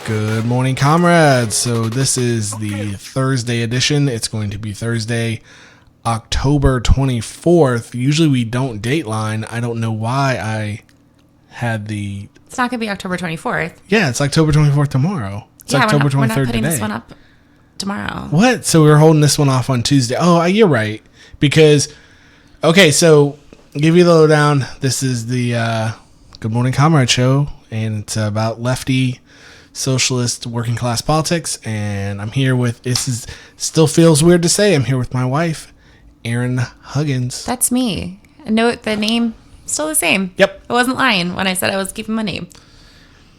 Good morning, comrades. So this is the Thursday edition. It's going to be Thursday, October 24th. Usually we don't dateline. I don't know why I had the... It's not going to be October 24th. Yeah, it's October 24th tomorrow. It's October 23rd we're not putting today. This one up tomorrow. What? So we were holding this one off on Tuesday. Oh, you're right. Because, okay, so give you the lowdown. This is the Good Morning Comrade show, and it's about lefty socialist working class politics, and I'm here with, still feels weird to say, I'm here with my wife, Erin Huggins. That's me. Note the name still the same. Yep. I wasn't lying when I said I was keeping my name.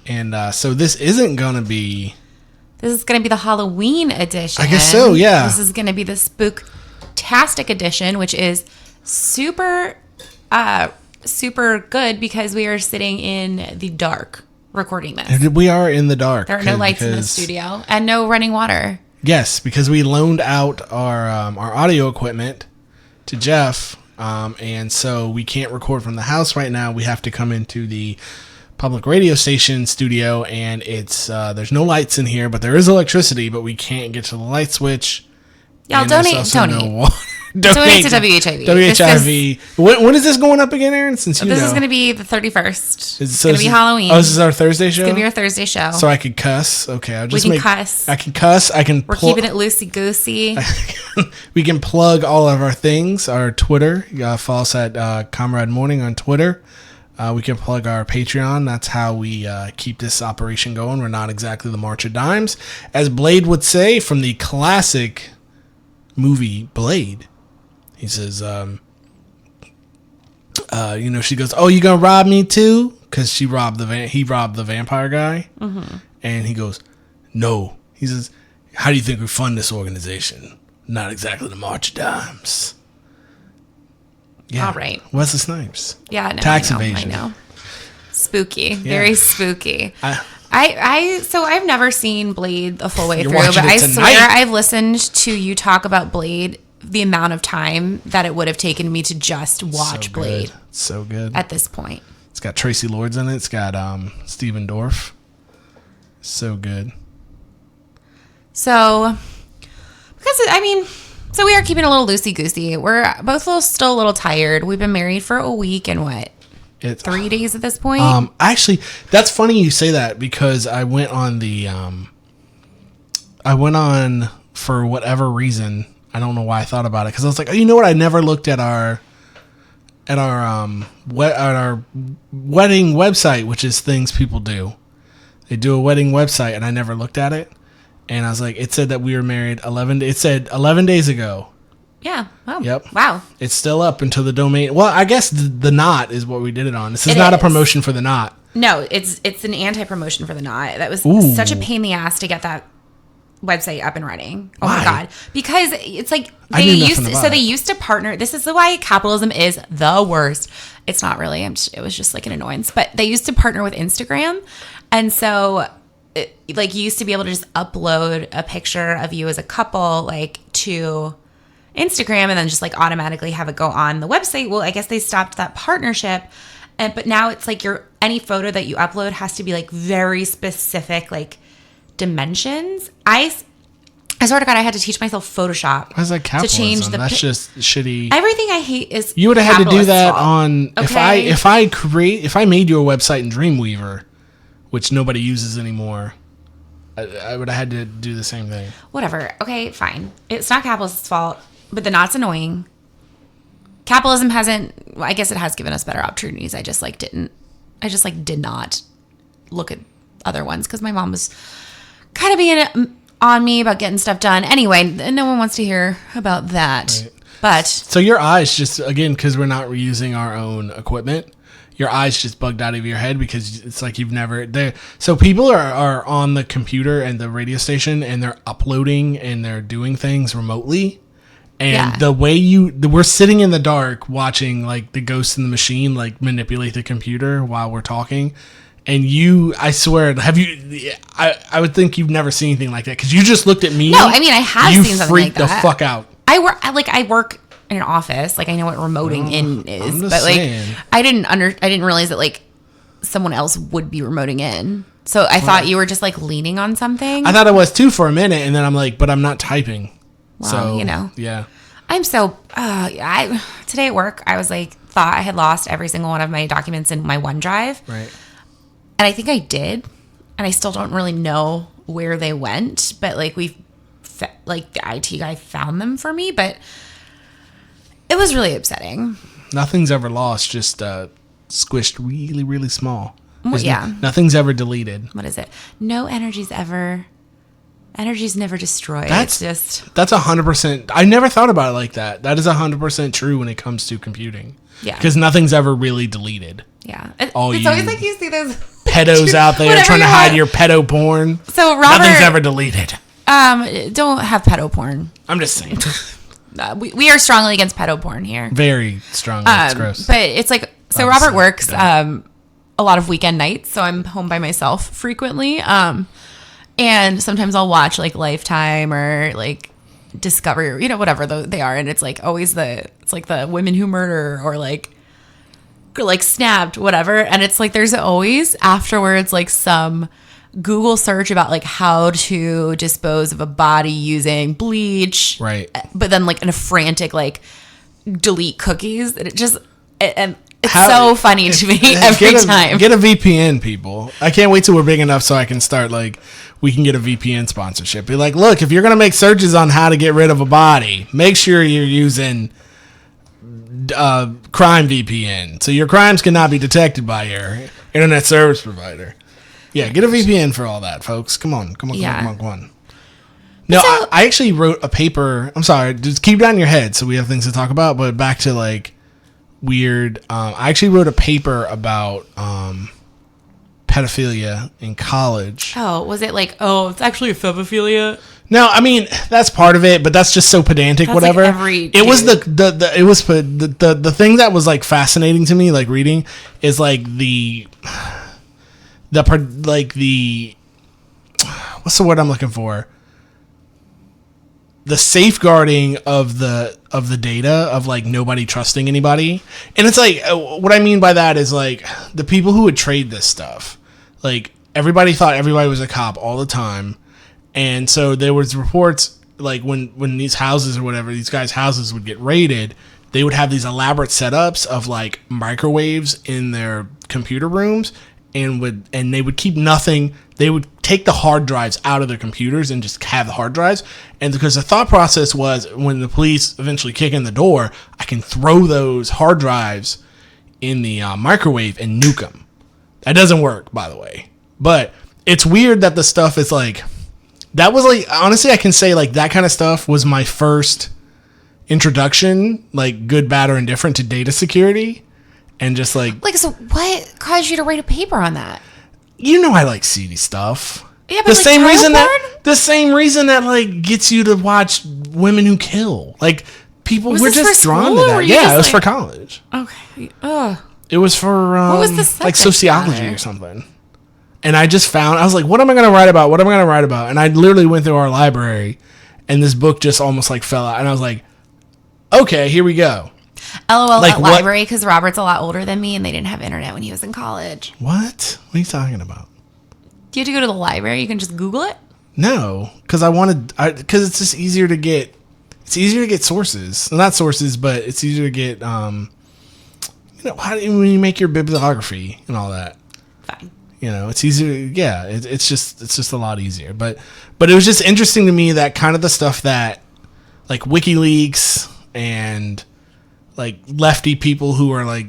And so this isn't gonna be, this is gonna be the Halloween edition. I guess so, yeah. This is gonna be the Spooktastic edition, which is super good because we are sitting in the dark recording this. And we are in the dark. There are no lights in the studio and no running water. Yes, because we loaned out our audio equipment to Jeff, and so we can't record from the house right now. We have to come into the public radio station studio, and it's there's no lights in here, but there is electricity, but we can't get to the light switch. Y'all donate. Donate to WHIV. WHIV. When is this going up again, Erin? Since this is going to be the 31st. It's going to be Halloween. Oh, this is our Thursday show? It's going to be our Thursday show. So I could cuss? Okay. I'll just cuss. I can cuss. We're keeping it loosey-goosey. We can plug all of our things. Our Twitter. Follow us at Comrade Morning on Twitter. We can plug our Patreon. That's how we keep this operation going. We're not exactly the March of Dimes. As Blade would say from the classic movie Blade. He says, she goes, "Oh, you gonna rob me too?" Because he robbed the vampire guy, and he goes, "No." He says, "How do you think we fund this organization? Not exactly the March of Dimes." Yeah. All right, Wesley Snipes. Yeah, no, tax evasion. I know. Spooky, very spooky. So I've never seen Blade the full way through, but I swear I've listened to you talk about Blade the amount of time that it would have taken me to just watch Blade. So good. At this point. It's got Tracy Lords in it. It's got Steven Dorff. So good. So, so we are keeping a little loosey-goosey. We're both still a little tired. We've been married for a week and what? 3 days at this point? Actually, that's funny you say that because I went on for whatever reason. I don't know why I thought about it because I was like, oh, you know what? I never looked at our wedding website, which is things people do. They do a wedding website, and I never looked at it. And I was like, it said that we were married 11 days ago. Yeah. Oh. Yep. Wow. It's still up until the domain. Well, I guess the Knot is what we did it on. This is not a promotion for the Knot. No, it's an anti-promotion for the Knot. That was such a pain in the ass to get that website up and running. Oh Why? my god. Because it's like they used to partner. This is why capitalism is the worst. It's not really. It was just like an annoyance, but they used to partner with Instagram. And so you used to be able to just upload a picture of you as a couple to Instagram and then just automatically have it go on the website. Well, I guess they stopped that partnership. But now it's any photo that you upload has to be very specific dimensions. I swear to God, I had to teach myself Photoshop. Why is that capitalism? To change the That's just shitty. Everything I hate is you would have had to do that fault. On okay. if I made you a website in Dreamweaver, which nobody uses anymore, I would have had to do the same thing. Whatever. Okay, fine. It's not capitalism's fault, but the Knot's annoying. Capitalism hasn't. Well, I guess it has given us better opportunities. I just did not look at other ones because my mom was kind of being on me about getting stuff done. Anyway, no one wants to hear about that. Right. But so your eyes just, again, because we're not reusing our own equipment, your eyes just bugged out of your head because it's like you've never there. So people are on the computer and the radio station and they're uploading and they're doing things remotely. And the way we're sitting in the dark watching like the ghost in the machine like manipulate the computer while we're talking. And I swear, I would think you've never seen anything like that because you just looked at me. No, I mean I have seen something like that. You freaked the fuck out. I work in an office. Like I know what remoting in is, but saying. Like I didn't realize that like someone else would be remoting in. So I thought you were just like leaning on something. I thought it was too for a minute, and then I'm like, but I'm not typing. Well, so yeah. I'm so today at work I was like thought I had lost every single one of my documents in my OneDrive. Right. And I think I did, and I still don't really know where they went. But like the IT guy found them for me, but it was really upsetting. Nothing's ever lost, just squished really, really small. Nothing's ever deleted. What is it? No energy's energy's never destroyed. That's 100%. I never thought about it like that. That is 100% true when it comes to computing. Yeah. Because nothing's ever really deleted. Yeah. It's always like you see those pedos out there trying to hide your pedo porn. So Robert, nothing's ever deleted. Don't have pedo porn. I'm just saying. We are strongly against pedo porn here. Very strongly. It's gross. But it's like, so Robert works a lot of weekend nights, so I'm home by myself frequently. And sometimes I'll watch like Lifetime or like Discovery, or whatever they are, and it's like always it's like the women who murder or like Snapped, whatever, and it's like there's always afterwards like some Google search about like how to dispose of a body using bleach, right? But then like in a frantic like delete cookies, and it's so funny to me every time. Get a VPN, people. I can't wait till we're big enough so I can start we can get a VPN sponsorship. Be like, look, if you're gonna make searches on how to get rid of a body, make sure you're using crime VPN, so your crimes cannot be detected by your internet service provider. Yeah, get a VPN for all that, folks. Come on. No, I actually wrote a paper. I'm sorry, just keep it on your head so we have things to talk about. But back to like weird. I actually wrote a paper about pedophilia in college. Oh, was it like, it's actually a phobophilia? No, I mean that's part of it, but that's just so pedantic. That's whatever. Like it was the thing that was like fascinating to me, like reading, is like the what's the word I'm looking for? The safeguarding of the data of like nobody trusting anybody. And it's like what I mean by that is like the people who would trade this stuff, like everybody thought everybody was a cop all the time. And so there was reports like when these houses or whatever, these guys' houses would get raided, they would have these elaborate setups of like microwaves in their computer rooms and they would keep nothing. They would take the hard drives out of their computers and just have the hard drives. And because the thought process was when the police eventually kick in the door, I can throw those hard drives in the microwave and nuke them. That doesn't work, by the way. But it's weird that the stuff is like, that was like, honestly, I can say like that kind of stuff was my first introduction, like good, bad, or indifferent to data security. And just like so what caused you to write a paper on that? I like seedy stuff. Yeah, but the same reason that like gets you to watch women who kill. Like people were just drawn to that. Yeah, it was for college. Okay. It was for what was the like sociology or something. And I just found, I was like, what am I going to write about? And I literally went through our library and this book just almost like fell out. And I was like, okay, here we go. LOL like at library because Robert's a lot older than me and they didn't have internet when he was in college. What are you talking about? Do you have to go to the library? You can just Google it? No, because because it's just easier to get, sources. Well, not sources, but it's easier to get, when you make your bibliography and all that. Fine. It's easier. Yeah, it's just a lot easier. But it was just interesting to me that kind of the stuff that like WikiLeaks and like lefty people who are like,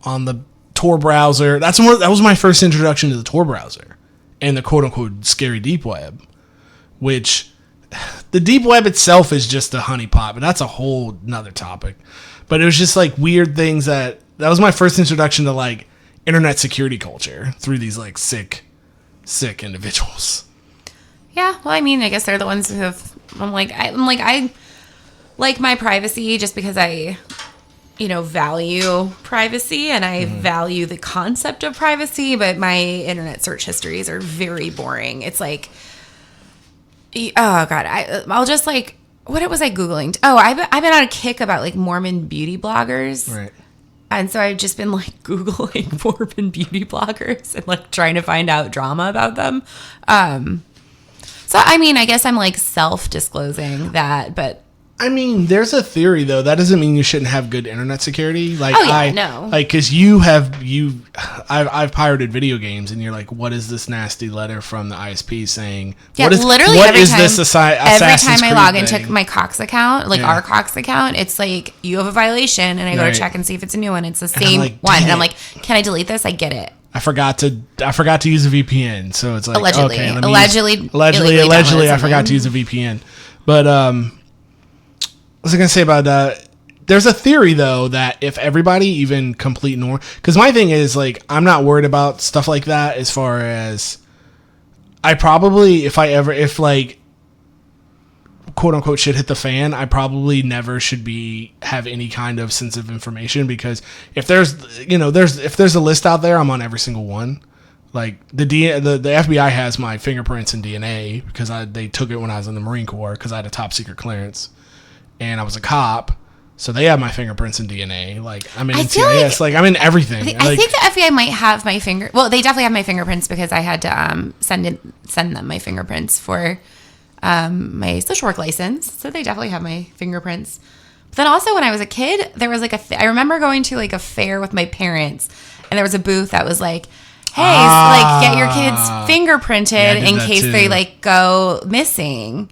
on the Tor browser. That was my first introduction to the Tor browser and the quote unquote scary deep web, which the deep web itself is just a honeypot, but that's a whole nother topic. But it was just like weird things that was my first introduction to like internet security culture through these like sick individuals. Yeah, well, I mean, I guess they're the ones who have. I like my privacy just because I, value privacy and I value the concept of privacy. But my internet search histories are very boring. It's like, oh god, I'll just like, what was I googling? Oh, I've been on a kick about like Mormon beauty bloggers, right? And so I've just been like googling Mormon beauty bloggers and like trying to find out drama about them. So, I mean, I guess I'm like self-disclosing that, but. I mean, there's a theory though. That doesn't mean you shouldn't have good internet security. Like, no. Like, cause I've pirated video games and you're like, what is this nasty letter from the ISP saying? Yeah, what is, literally what every is time, this every time I log thing? into my Cox account, like our Cox account, it's like, you have a violation, and I go to check and see if it's a new one. It's the same one. And I'm like, can I delete this? I get it. I forgot to use a VPN, so it's like allegedly, okay, allegedly, I forgot to use a VPN. But what was I gonna say about there's a theory though that if everybody even complete norm, because my thing is like I'm not worried about stuff like that as far as I probably if like quote unquote shit hit the fan, I probably never should have any kind of sensitive information, because if there's a list out there, I'm on every single one. Like the FBI has my fingerprints and DNA because they took it when I was in the Marine Corps because I had a top secret clearance and I was a cop, so they have my fingerprints and DNA. Like I'm in NCIS, like I'm in everything. I think the FBI might have my well, they definitely have my fingerprints because I had to send them my fingerprints for my social work license, so they definitely have my fingerprints. But then also when I was a kid, there was like I remember going to like a fair with my parents, and there was a booth that was like, hey, like get your kids fingerprinted in case they like go missing.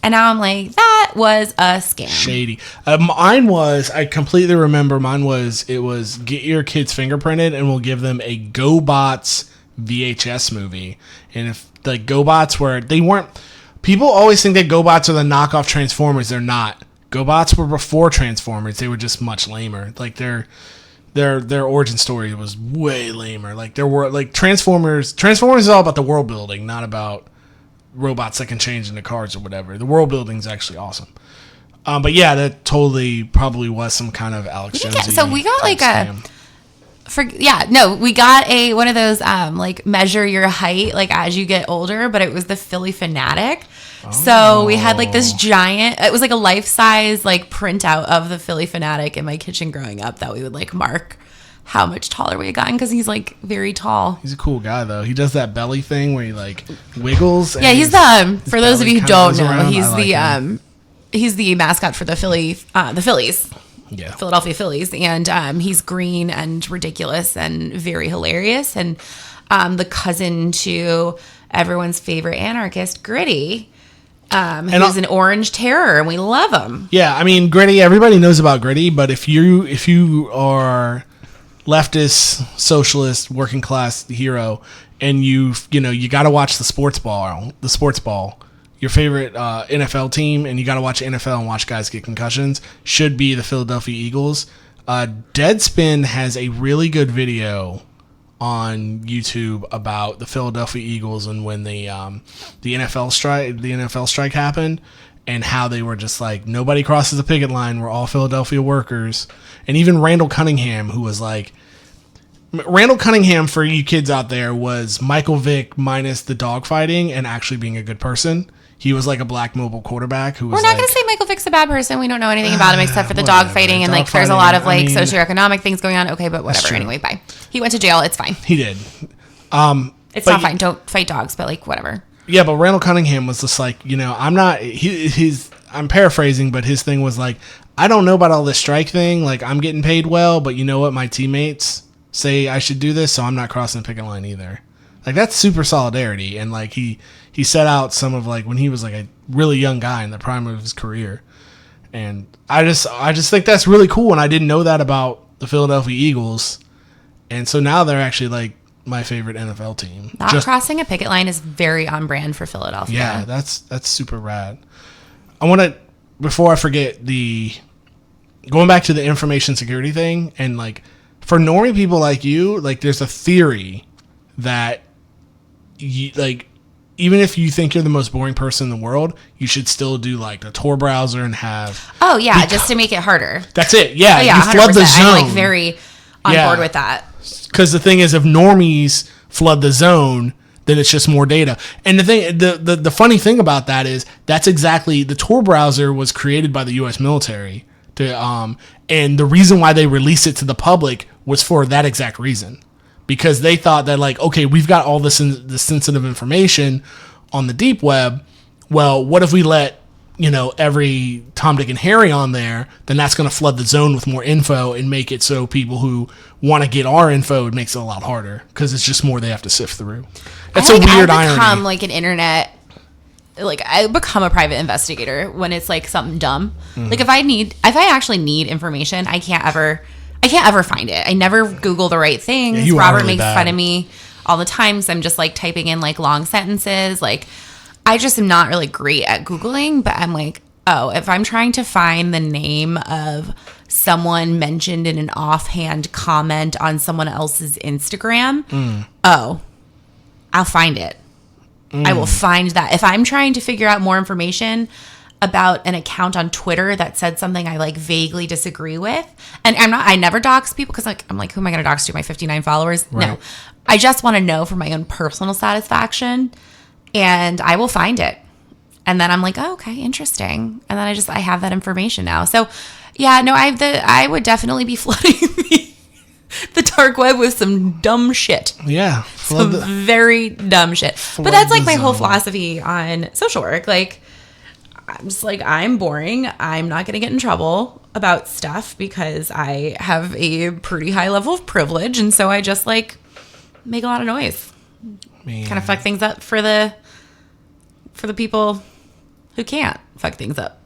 And now I'm like, that was a scam. Shady. Mine was, I completely remember, it was get your kids fingerprinted and we'll give them a GoBots VHS movie. And if the GoBots they weren't. People always think that GoBots are the knockoff Transformers. They're not. GoBots were before Transformers. They were just much lamer. Like their origin story was way lamer. Like there were like Transformers. Transformers is all about the world building, not about robots that can change into cars or whatever. The world building is actually awesome. But yeah, that totally probably was some kind of Alex Jones. So we got like we got one of those like measure your height like as you get older, but it was the Philly Fanatic. Oh. So we had like this giant, it was like a life-size like printout of the Philly Fanatic in my kitchen growing up that we would like mark how much taller we had gotten because he's like very tall. He's a cool guy though. He does that belly thing where he like wiggles. And he's for those of you who don't know, he's the mascot for the Phillies. Yeah. Philadelphia Phillies, and he's green and ridiculous and very hilarious, and the cousin to everyone's favorite anarchist, Gritty, who's an orange terror, and we love him. Yeah, I mean Gritty. Everybody knows about Gritty, but if you are leftist, socialist, working class hero, and you got to watch the sports ball. Your favorite NFL team, and you got to watch NFL and watch guys get concussions, should be the Philadelphia Eagles. Deadspin has a really good video on YouTube about the Philadelphia Eagles and when the NFL strike happened, and how they were just like, nobody crosses the picket line. We're all Philadelphia workers. And even Randall Cunningham, who was like, Randall Cunningham, for you kids out there, was Michael Vick minus the dogfighting and actually being a good person. He was like a black mobile quarterback who was. We're not going to say Michael Vick's a bad person. We don't know anything about him except for the dog fighting, and like there's a lot of like socioeconomic things going on. Okay, but whatever. Anyway, bye. He went to jail. It's fine. He did. It's not fine. Don't fight dogs, but like whatever. Yeah, but Randall Cunningham was just like, I'm not. I'm paraphrasing, but his thing was like, I don't know about all this strike thing. Like, I'm getting paid well, but you know what? My teammates say I should do this, so I'm not crossing the picket line either. Like, that's super solidarity. And like he set out some of like when he was like a really young guy in the prime of his career. And I just think that's really cool, and I didn't know that about the Philadelphia Eagles. And so now they're actually like my favorite NFL team. Not crossing a picket line is very on brand for Philadelphia. Yeah, that's super rad. I want to, before I forget, going back to the information security thing, and like for normie people like you, like there's a theory that you, like, even if you think you're the most boring person in the world, you should still do like the Tor browser and have. Oh yeah, just to make it harder. That's it. Yeah, you 100%. Flood the zone. I'm like very on board with that. Because the thing is, if normies flood the zone, then it's just more data. And the funny thing about that is that's exactly, the Tor browser was created by the U.S. military and the reason why they released it to the public was for that exact reason, because they thought that like, okay, we've got all this sensitive information on the deep web. Well, what if we let every Tom, Dick, and Harry on there? Then that's going to flood the zone with more info and make it so people who want to get our info, it makes it a lot harder because it's just more they have to sift through. That's a weird irony. I become like an internet, like I become a private investigator when it's like something dumb. Mm-hmm. Like if I actually need information, I can't ever find it. I never Google the right things. Yeah, Robert makes fun of me all the time. So I'm just like typing in like long sentences. Like I just am not really great at Googling, but I'm like, oh, if I'm trying to find the name of someone mentioned in an offhand comment on someone else's Instagram, I'll find it. I will find that. If I'm trying to figure out more information about an account on Twitter that said something I like vaguely disagree with, and I never dox people because like I'm like, who am I going to dox to? My 59 followers? Right. No, I just want to know for my own personal satisfaction, and I will find it. And then I'm like, oh, okay, interesting. And then I have that information now. So yeah, no, I would definitely be flooding the dark web with some dumb shit. Yeah. Some very dumb shit. But that's like my whole philosophy on social work. Like, I'm just like, I'm boring. I'm not going to get in trouble about stuff because I have a pretty high level of privilege. And so I just like make a lot of noise. Kind of fuck things up for the people who can't fuck things up.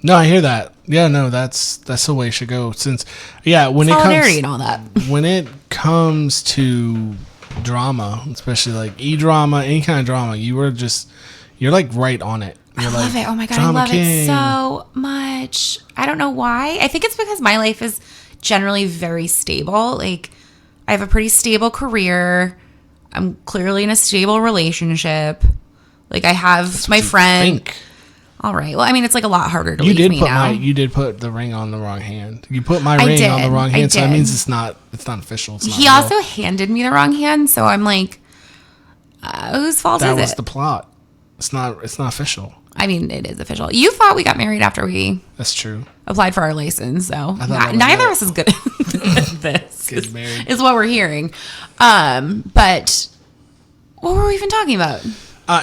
No, I hear that. Yeah, no, that's the way it should go. Since, yeah, when solidarity and all that. When it comes to drama, especially like e-drama, any kind of drama, you're like right on it. I love it. Oh my God, I love it so much. I don't know why. I think it's because my life is generally very stable. Like, I have a pretty stable career. I'm clearly in a stable relationship. Like, I have my friend. All right. Well, I mean, it's like a lot harder to leave me now. You did put the ring on the wrong hand. You put my ring on the wrong hand, so that means it's not official. He also handed me the wrong hand, so I'm like, whose fault is it? That was the plot. It's not official. I mean, it is official. You thought we got married after we. That's true. Applied for our license, so neither of us is good at this. Getting married is what we're hearing. But what were we even talking about?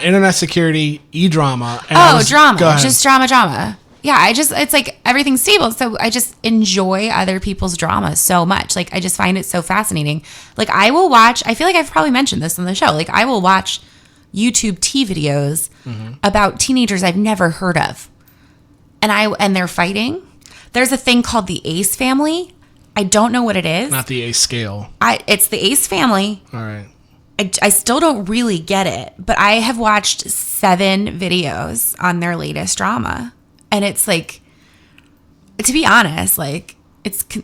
Internet security, e-drama. Drama. Just drama. Yeah, it's like everything's stable. So I just enjoy other people's drama so much. Like, I just find it so fascinating. Like, I will watch, I feel like I've probably mentioned this on the show. Like, I will watch YouTube tea videos about teenagers I've never heard of. And they're fighting. There's a thing called the Ace family. I don't know what it is. Not the Ace scale. It's the Ace family. All right. I still don't really get it, but I have watched 7 videos on their latest drama. And it's like, to be honest, like,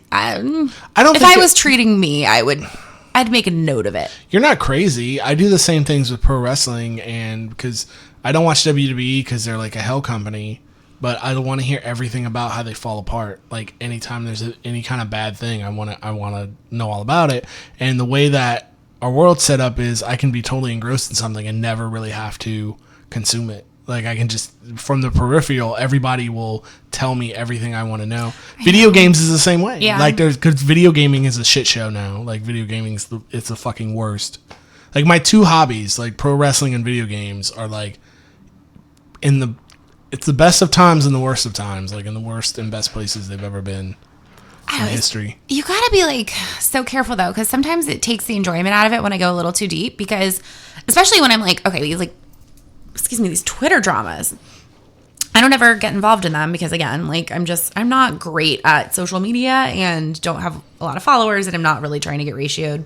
I don't if I was treating me, I'd make a note of it. You're not crazy. I do the same things with pro wrestling, and because I don't watch WWE because they're like a hell company, but I don't want to hear everything about how they fall apart. Like, anytime there's any kind of bad thing, I want to know all about it. And the way that our world's set up is I can be totally engrossed in something and never really have to consume it. Like, I can just, from the peripheral, everybody will tell me everything I want to know. Video games is the same way. Yeah. Like, because video gaming is a shit show now. Like, video gaming it's the fucking worst. Like, my 2 hobbies, like pro wrestling and video games, are like it's the best of times and the worst of times. Like, in the worst and best places they've ever been. History. You gotta be like so careful though, because sometimes it takes the enjoyment out of it when I go a little too deep, because especially when I'm like, okay, these Twitter dramas, I don't ever get involved in them because, again, like, I'm not great at social media and don't have a lot of followers, and I'm not really trying to get ratioed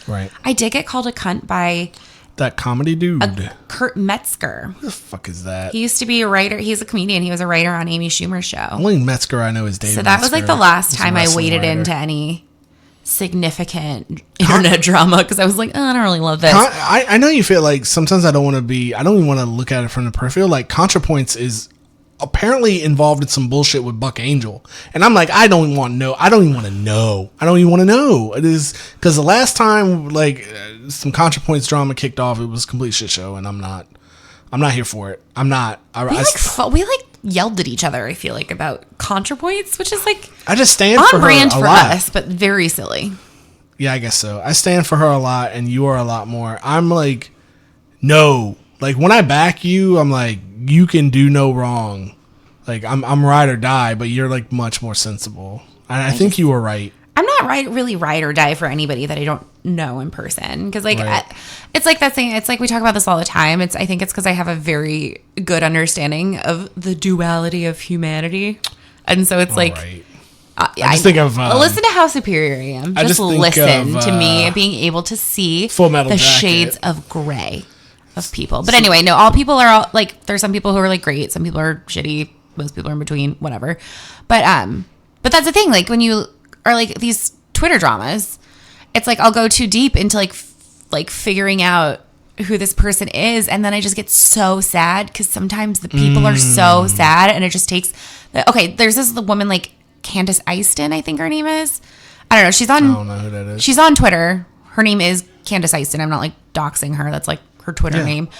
Right. I did get called a cunt by that comedy dude, Kurt Metzger. Who the fuck is that? He used to be a writer. He's a comedian. He was a writer on Amy Schumer's show. Only Metzger I know is David. So that was like the last time I waded into any significant internet drama because I was like, oh, I don't really love this. I know you feel like sometimes I don't even want to look at it from the peripheral. Like ContraPoints is apparently involved in some bullshit with Buck Angel, and I'm like, I don't even want to know. It is because the last time like some ContraPoints drama kicked off, it was a complete shit show, and I'm not here for it. We yelled at each other, I feel like, about ContraPoints, which is like I just stand on for her brand a for lot. us, but very silly. Yeah, I guess so. I stand for her a lot, and you are a lot more. I'm like, no. Like when I back you, I'm like, you can do no wrong. Like I'm ride or die, but you're like much more sensible. And I think you were right. I'm not really ride or die for anybody that I don't know in person because like it's like that thing. It's like we talk about this all the time. I think it's because I have a very good understanding of the duality of humanity, and so it's like. Right. I just think of listen to how superior I am. Just listen to me being able to see the shades of gray of people. But anyway, no, all people are like. There's some people who are like great. Some people are shitty. Most people are in between. Whatever. But that's the thing. Like when you are like these Twitter dramas, it's like I'll go too deep into like figuring out who this person is, and then I just get so sad because sometimes the people are so sad, and it just takes. Okay, there's this woman like. Candace Easton, I think her name is. I don't know. I don't know who that is. She's on Twitter. Her name is Candace Easton. I'm not like doxing her. That's like her Twitter name.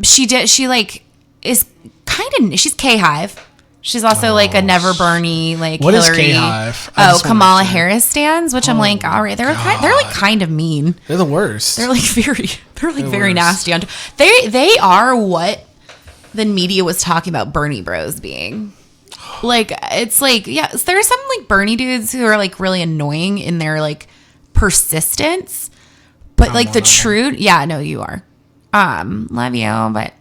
She like is kind of. She's K-Hive. She's also like a Never Bernie like what Hillary. What is K-Hive? Kamala Harris stands, which I'm like, all right, they're like kind of mean. They're the worst. They're like very nasty. They are what the media was talking about Bernie bros being. Like it's like there are some like Bernie dudes who are like really annoying in their like persistence, but like the true you are love you, but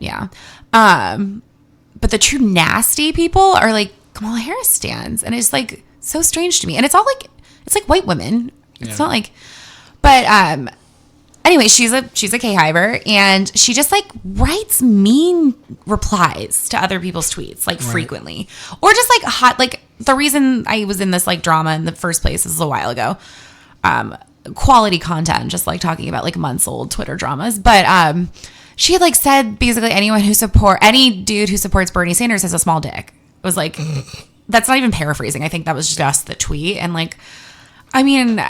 but the true nasty people are like Kamala Harris stands, and it's like so strange to me, and it's all like it's like white women. It's not like, but anyway, she's a K-Hiver, and she just like writes mean replies to other people's tweets like frequently, or just like hot. Like the reason I was in this like drama in the first place this is a while ago. Quality content, just like talking about like months old Twitter dramas, but she had like said basically any dude who supports Bernie Sanders has a small dick. It was like that's not even paraphrasing. I think that was just the tweet, and like. I mean,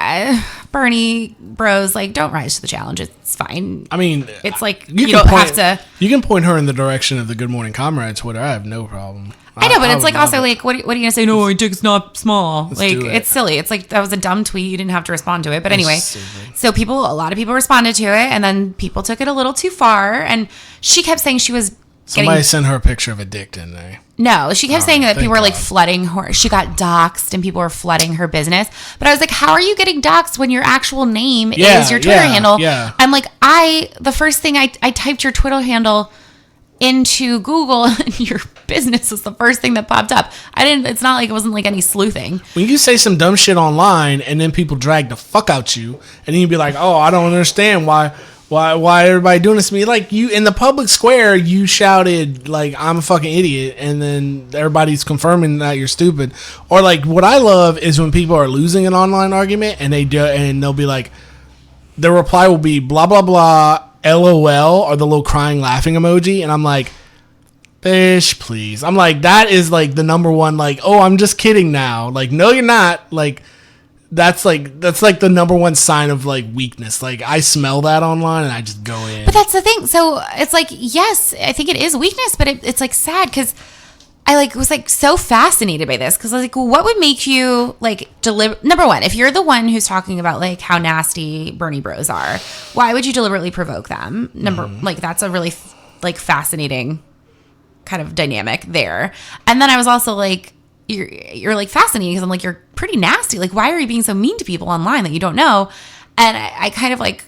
Bernie bros, like, don't rise to the challenge. It's fine. I mean, it's like you don't have to. You can point her in the direction of the Good Morning Comrade Twitter. I have no problem. I know, but it's like also like, what are you gonna say? No, my dick's not small. Like, it's silly. It's like that was a dumb tweet. You didn't have to respond to it. But anyway, so a lot of people responded to it, and then people took it a little too far. And she kept saying she was. Somebody sent her a picture of a dick, didn't they? No, she kept saying that people were like flooding her. She got doxxed and people were flooding her business. But I was like, how are you getting doxxed when your actual name is your Twitter handle? Yeah. I'm like, the first thing I typed your Twitter handle into Google and your business was the first thing that popped up. It's not like it wasn't like any sleuthing. When you say some dumb shit online and then people drag the fuck out you and then you be like, oh, I don't understand why everybody doing this to me? Like, you in the public square, you shouted like I'm a fucking idiot, and then everybody's confirming that you're stupid. Or like, what I love is when people are losing an online argument and they'll be like, their reply will be blah blah blah LOL or the little crying laughing emoji, and I'm like, fish, please. I'm like, that is like the number one, like, oh, I'm just kidding now. Like, no, you're not. Like, that's like the number one sign of like weakness. Like, I smell that online and I just go in. But that's the thing. So it's like, yes, I think it is weakness, but it's like sad because I like was like so fascinated by this because I was like, well, what would make you like number one, if you're the one who's talking about like how nasty Bernie bros are, why would you deliberately provoke them? Like, that's a really like fascinating kind of dynamic there. And then I was also like, you're like fascinating because I'm like, you're pretty nasty. Like, why are you being so mean to people online that you don't know? And I kind of like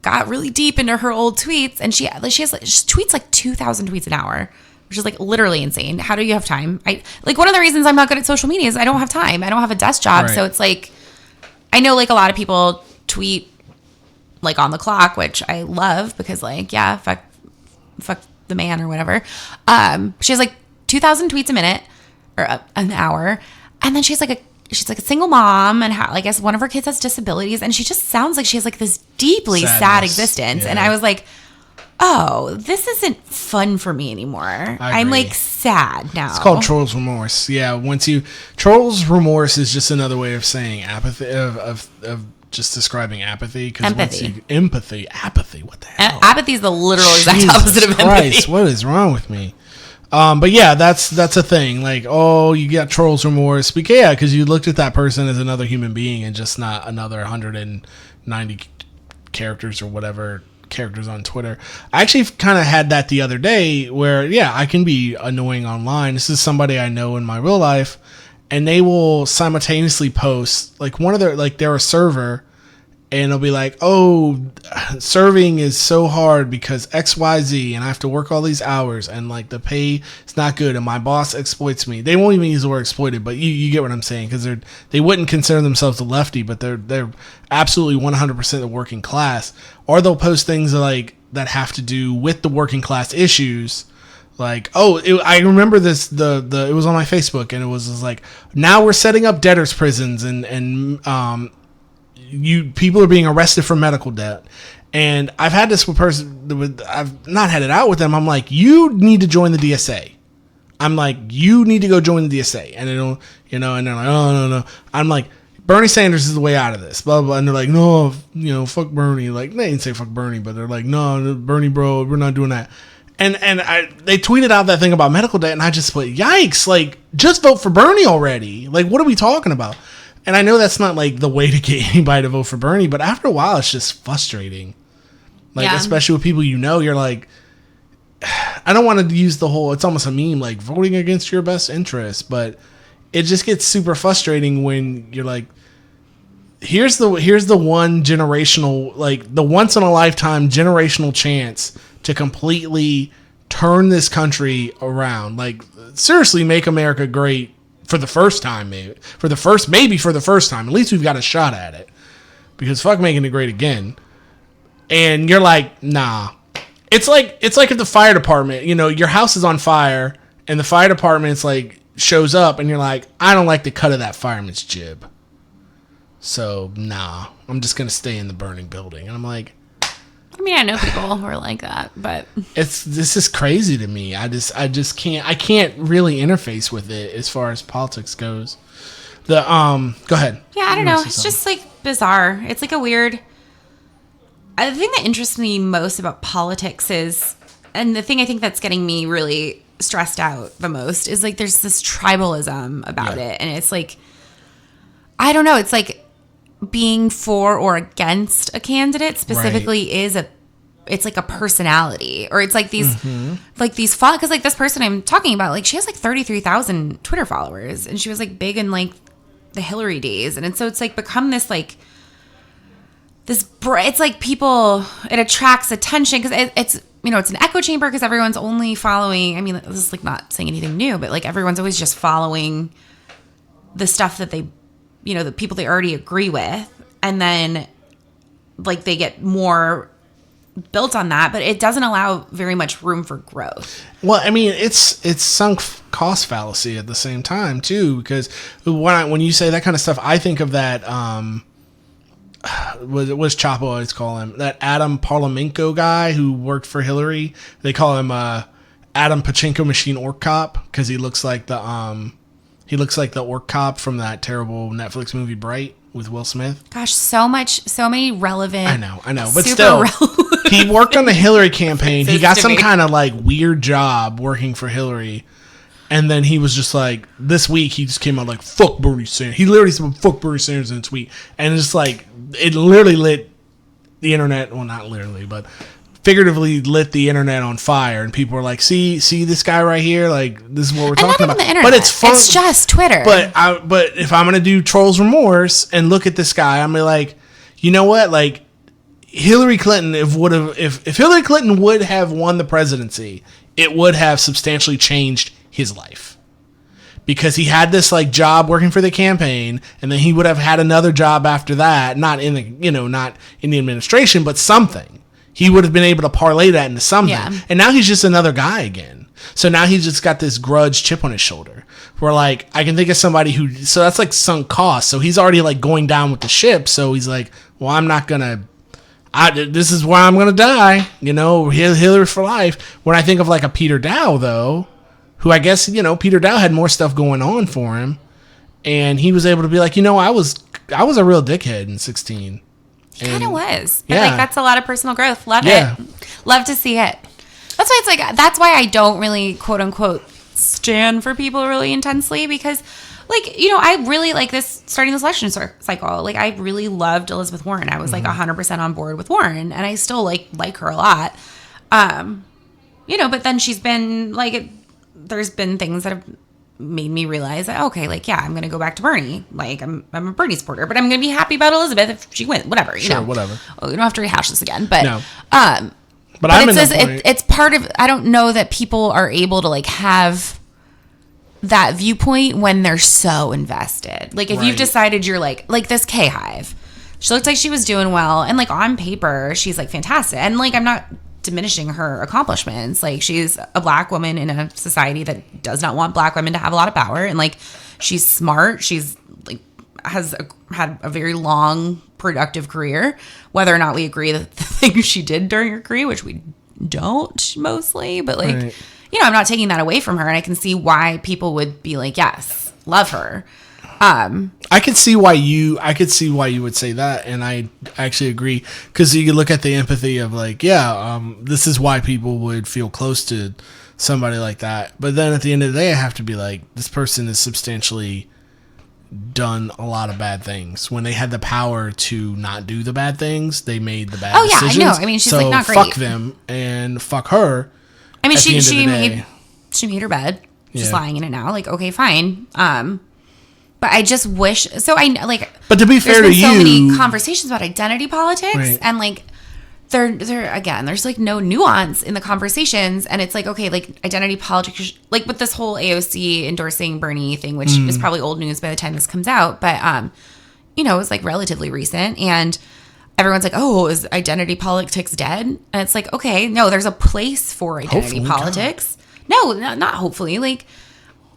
got really deep into her old tweets, and she tweets like 2,000 tweets an hour, which is like literally insane. How do you have time? One of the reasons I'm not good at social media is I don't have time. I don't have a desk job. Right. So it's like, I know like a lot of people tweet like on the clock, which I love because like, yeah, fuck the man or whatever. She has like 2,000 tweets a minute or an hour. And then she's like a single mom, and I guess one of her kids has disabilities, and she just sounds like she has like this deeply sad existence. Yeah. And I was like, oh, this isn't fun for me anymore. I'm like sad now. It's called trolls remorse. Yeah, trolls remorse is just another way of saying apathy, of just describing apathy. Empathy. What the hell? Apathy is the literal exact opposite of empathy. Christ, what is wrong with me? But yeah, that's a thing. Like, oh, you got trolls remorse. But yeah, because you looked at that person as another human being and just not another 190 characters or whatever characters on Twitter. I actually kind of had that the other day where, yeah, I can be annoying online. This is somebody I know in my real life, and they will simultaneously post like they're a server, and they'll be like, oh, serving is so hard because XYZ, and I have to work all these hours, and like the pay is not good, and my boss exploits me. They won't even use the word exploited, but you get what I'm saying, because they wouldn't consider themselves a lefty, but they're absolutely 100% the working class. Or they'll post things like that have to do with the working class issues. Like, I remember this. It was on my Facebook, and it was like, now we're setting up debtors' prisons, and people are being arrested for medical debt. And I've had this with person. I've not had it out with them. I'm like, you need to join the DSA. I'm like, you need to go join the DSA. And it'll, and they're like, oh no. I'm like, Bernie Sanders is the way out of this, blah, blah. And they're like, no, fuck Bernie. Like, they didn't say fuck Bernie, but they're like, no, Bernie, bro, we're not doing that. And they tweeted out that thing about medical debt, and I just put, yikes, like, just vote for Bernie already. Like, what are we talking about? And I know that's not, like, the way to get anybody to vote for Bernie, but after a while, it's just frustrating. Like, especially with people you're like, I don't want to use the whole, it's almost a meme, like, voting against your best interest, but it just gets super frustrating when you're like, here's the one generational, like, the once-in-a-lifetime generational chance to completely turn this country around. Like, seriously, make America great for the first time, maybe for the first time. At least we've got a shot at it, because fuck making it great again. And you're like, nah. It's like if the fire department, your house is on fire, and the fire department's like shows up, and you're like, I don't like the cut of that fireman's jib, so nah, I'm just gonna stay in the burning building. And I'm like, I mean, I know people who are like that, but this is crazy to me. I just can't really interface with it as far as politics goes. Go ahead. Yeah, I don't know. It's just like bizarre. It's like a weird. The thing that interests me most about politics is, and the thing I think that's getting me really stressed out the most is like there's this tribalism about it, and it's like, I don't know. It's like being for or against a candidate specifically it's like a personality, or it's like these like these because like this person I'm talking about, like she has like 33,000 Twitter followers, and she was like big in like the Hillary days, and so it's like become this like it's like people, it attracts attention because it's it's an echo chamber because everyone's only following. I mean, this is like not saying anything new, but like everyone's always just following the stuff that they, the people they already agree with, and then like they get more built on that, but it doesn't allow very much room for growth. Well, I mean, it's sunk cost fallacy at the same time too, because when you say that kind of stuff, I think of that. Was Chapo always call him that Adam Parliamenko guy who worked for Hillary? They call him Adam Pachinko Machine Orc Cop because he looks like the orc cop from that terrible Netflix movie Bright with Will Smith. Gosh, so many relevant. I know, but still, he worked on the Hillary campaign. He got some kind of like weird job working for Hillary. And then he was just like, this week he just came out like, fuck Bernie Sanders. He literally said, fuck Bernie Sanders in a tweet. And it's like, it literally lit the internet. Well, not literally, but figuratively lit the internet on fire. And people were like, see this guy right here? Like, this is what we're talking about. The internet. But it's fun. It's just Twitter. But if I'm going to do trolls remorse and look at this guy, I'm like, you know what? Like, Hillary Clinton, if Hillary Clinton would have won the presidency, it would have substantially changed his life, because he had this like job working for the campaign, and then he would have had another job after that, not in the not in the administration, but something. He would have been able to parlay that into something. Yeah. And now he's just another guy again. So now he's just got this grudge chip on his shoulder. Where like I can think of somebody who, so that's like sunk cost. So he's already like going down with the ship. So he's like, well, I'm not gonna. This is where I'm gonna die. Hillary for life. When I think of like a Peter Dow though, who I guess, Peter Dow had more stuff going on for him. And he was able to be like, I was a real dickhead in 16. He kind of was. But like, that's a lot of personal growth. Love it. Love to see it. That's why it's like, that's why I don't really, quote unquote, stand for people really intensely. Because, like, I really like this, starting this election cycle. Like, I really loved Elizabeth Warren. I was like 100% on board with Warren. And I still like her a lot. But then she's been like, there's been things that have made me realize that, okay, like, yeah, I'm going to go back to Bernie. Like, I'm a Bernie supporter, but I'm going to be happy about Elizabeth if she wins, whatever, whatever. We don't have to rehash this again, but, no. But I'm it's part of, I don't know that people are able to like have that viewpoint when they're so invested. Like, if you've decided you're like this K-Hive, she looked like she was doing well. And like on paper, she's like fantastic. And like, I'm not diminishing her accomplishments. Like, she's a black woman in a society that does not want black women to have a lot of power, and like, she's smart, she's like had a very long productive career, whether or not we agree that the things she did during her career, which we don't mostly, but like I'm not taking that away from her, and I can see why people would be like, yes, love her. I could see why you would say that, and I actually agree, because you look at the empathy of like, this is why people would feel close to somebody like that. But then at the end of the day, I have to be like, this person has substantially done a lot of bad things. When they had the power to not do the bad things, they made the bad decisions. I know. I mean, she's like not great. Fuck them and fuck her. I mean, she made her bed. She's lying in it now. Like, okay, fine. But I just wish. So I like. But to be fair to you, so many conversations about identity politics, and like, there again, there's like no nuance in the conversations, and it's like, okay, like identity politics, like with this whole AOC endorsing Bernie thing, which is probably old news by the time this comes out, but it was like relatively recent, and everyone's like, oh, is identity politics dead? And it's like, okay, no, there's a place for identity politics. God. No, not hopefully. Like,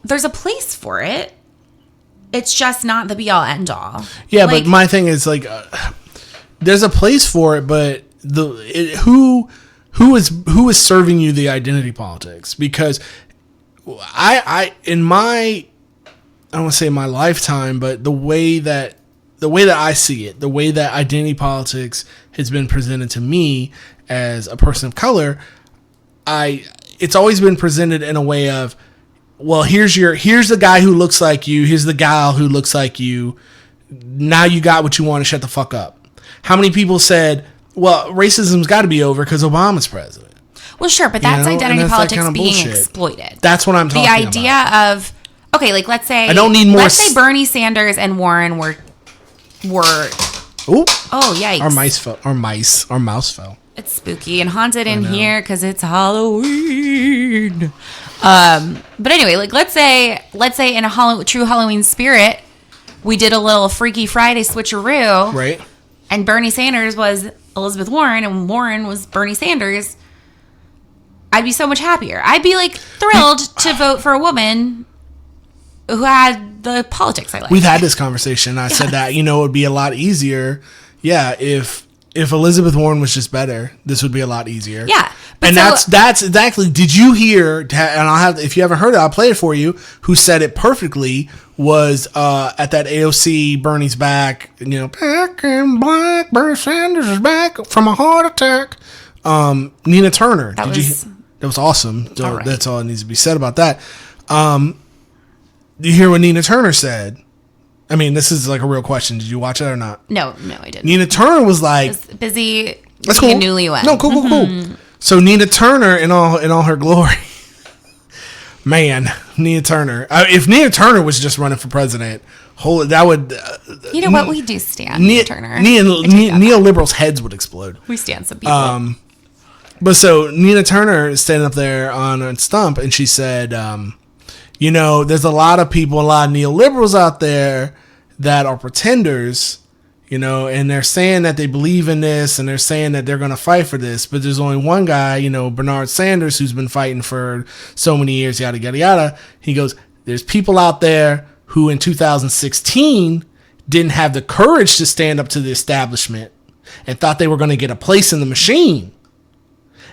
there's a place for it. It's just not the be all end all. Yeah, like, but my thing is like, there's a place for it, but who is serving you the identity politics? Because I don't want to say my lifetime, but the way that I see it, the way that identity politics has been presented to me as a person of color, it's always been presented in a way of, well, here's the guy who looks like you. Here's the gal who looks like you. Now you got what you want to shut the fuck up. How many people said, well, racism's got to be over because Obama's president? Well, sure, but that's identity politics being exploited. That's what I'm talking about. The idea of, okay, like let's say, I don't need more. Let's say Bernie Sanders and Warren were. Oop. Oh, yikes! Our mouse fell. It's spooky and haunted in here because it's Halloween. But anyway, like let's say in a true Halloween spirit, we did a little Freaky Friday switcheroo, right? And Bernie Sanders was Elizabeth Warren, and Warren was Bernie Sanders. I'd be so much happier. I'd be like thrilled to vote for a woman who had the politics I like. We've had this conversation. I said that it would be a lot easier. Yeah, if Elizabeth Warren was just better, this would be a lot easier. Yeah. And that's exactly, did you hear, and if you haven't heard it, I'll play it for you, who said it perfectly, was at that AOC, Bernie's back, back in black, Bernie Sanders is back from a heart attack. Nina Turner. That was awesome. So right. That's all that needs to be said about that. Do you hear what Nina Turner said? I mean, this is like a real question. Did you watch it or not? No, I didn't. Nina Turner was like, I was busy that's cool. Newlywed. No, cool. So Nina Turner in all her glory, man, Nina Turner. If Nina Turner was just running for president, that would. You know what? We do stand Nina Turner. Neoliberals' heads would explode. We stand some people. But so Nina Turner is standing up there on a stump, and she said, there's a lot of people, a lot of neoliberals out there that are pretenders, and they're saying that they believe in this and they're saying that they're going to fight for this. But there's only one guy, Bernard Sanders, who's been fighting for so many years, yada, yada, yada. He goes, there's people out there who in 2016 didn't have the courage to stand up to the establishment and thought they were going to get a place in the machine.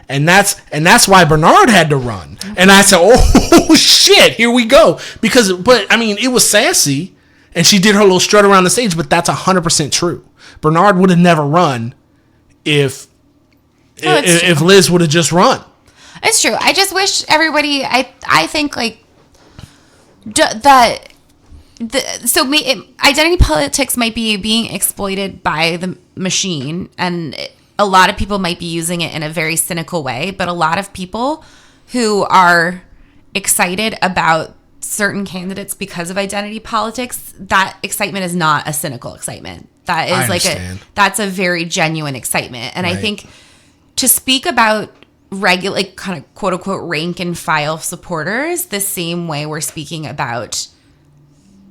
And that's why Bernard had to run. And I said, oh, shit, here we go. It was sassy. And she did her little strut around the stage, but that's 100% true. Bernard would have never run if Liz would have just run. It's true. I just wish everybody. I think identity politics might be being exploited by the machine, and a lot of people might be using it in a very cynical way. But a lot of people who are excited about certain candidates because of identity politics, that excitement is not a cynical excitement. That is that's a very genuine excitement. And right. I think to speak about regular, kind of quote unquote rank and file supporters the same way we're speaking about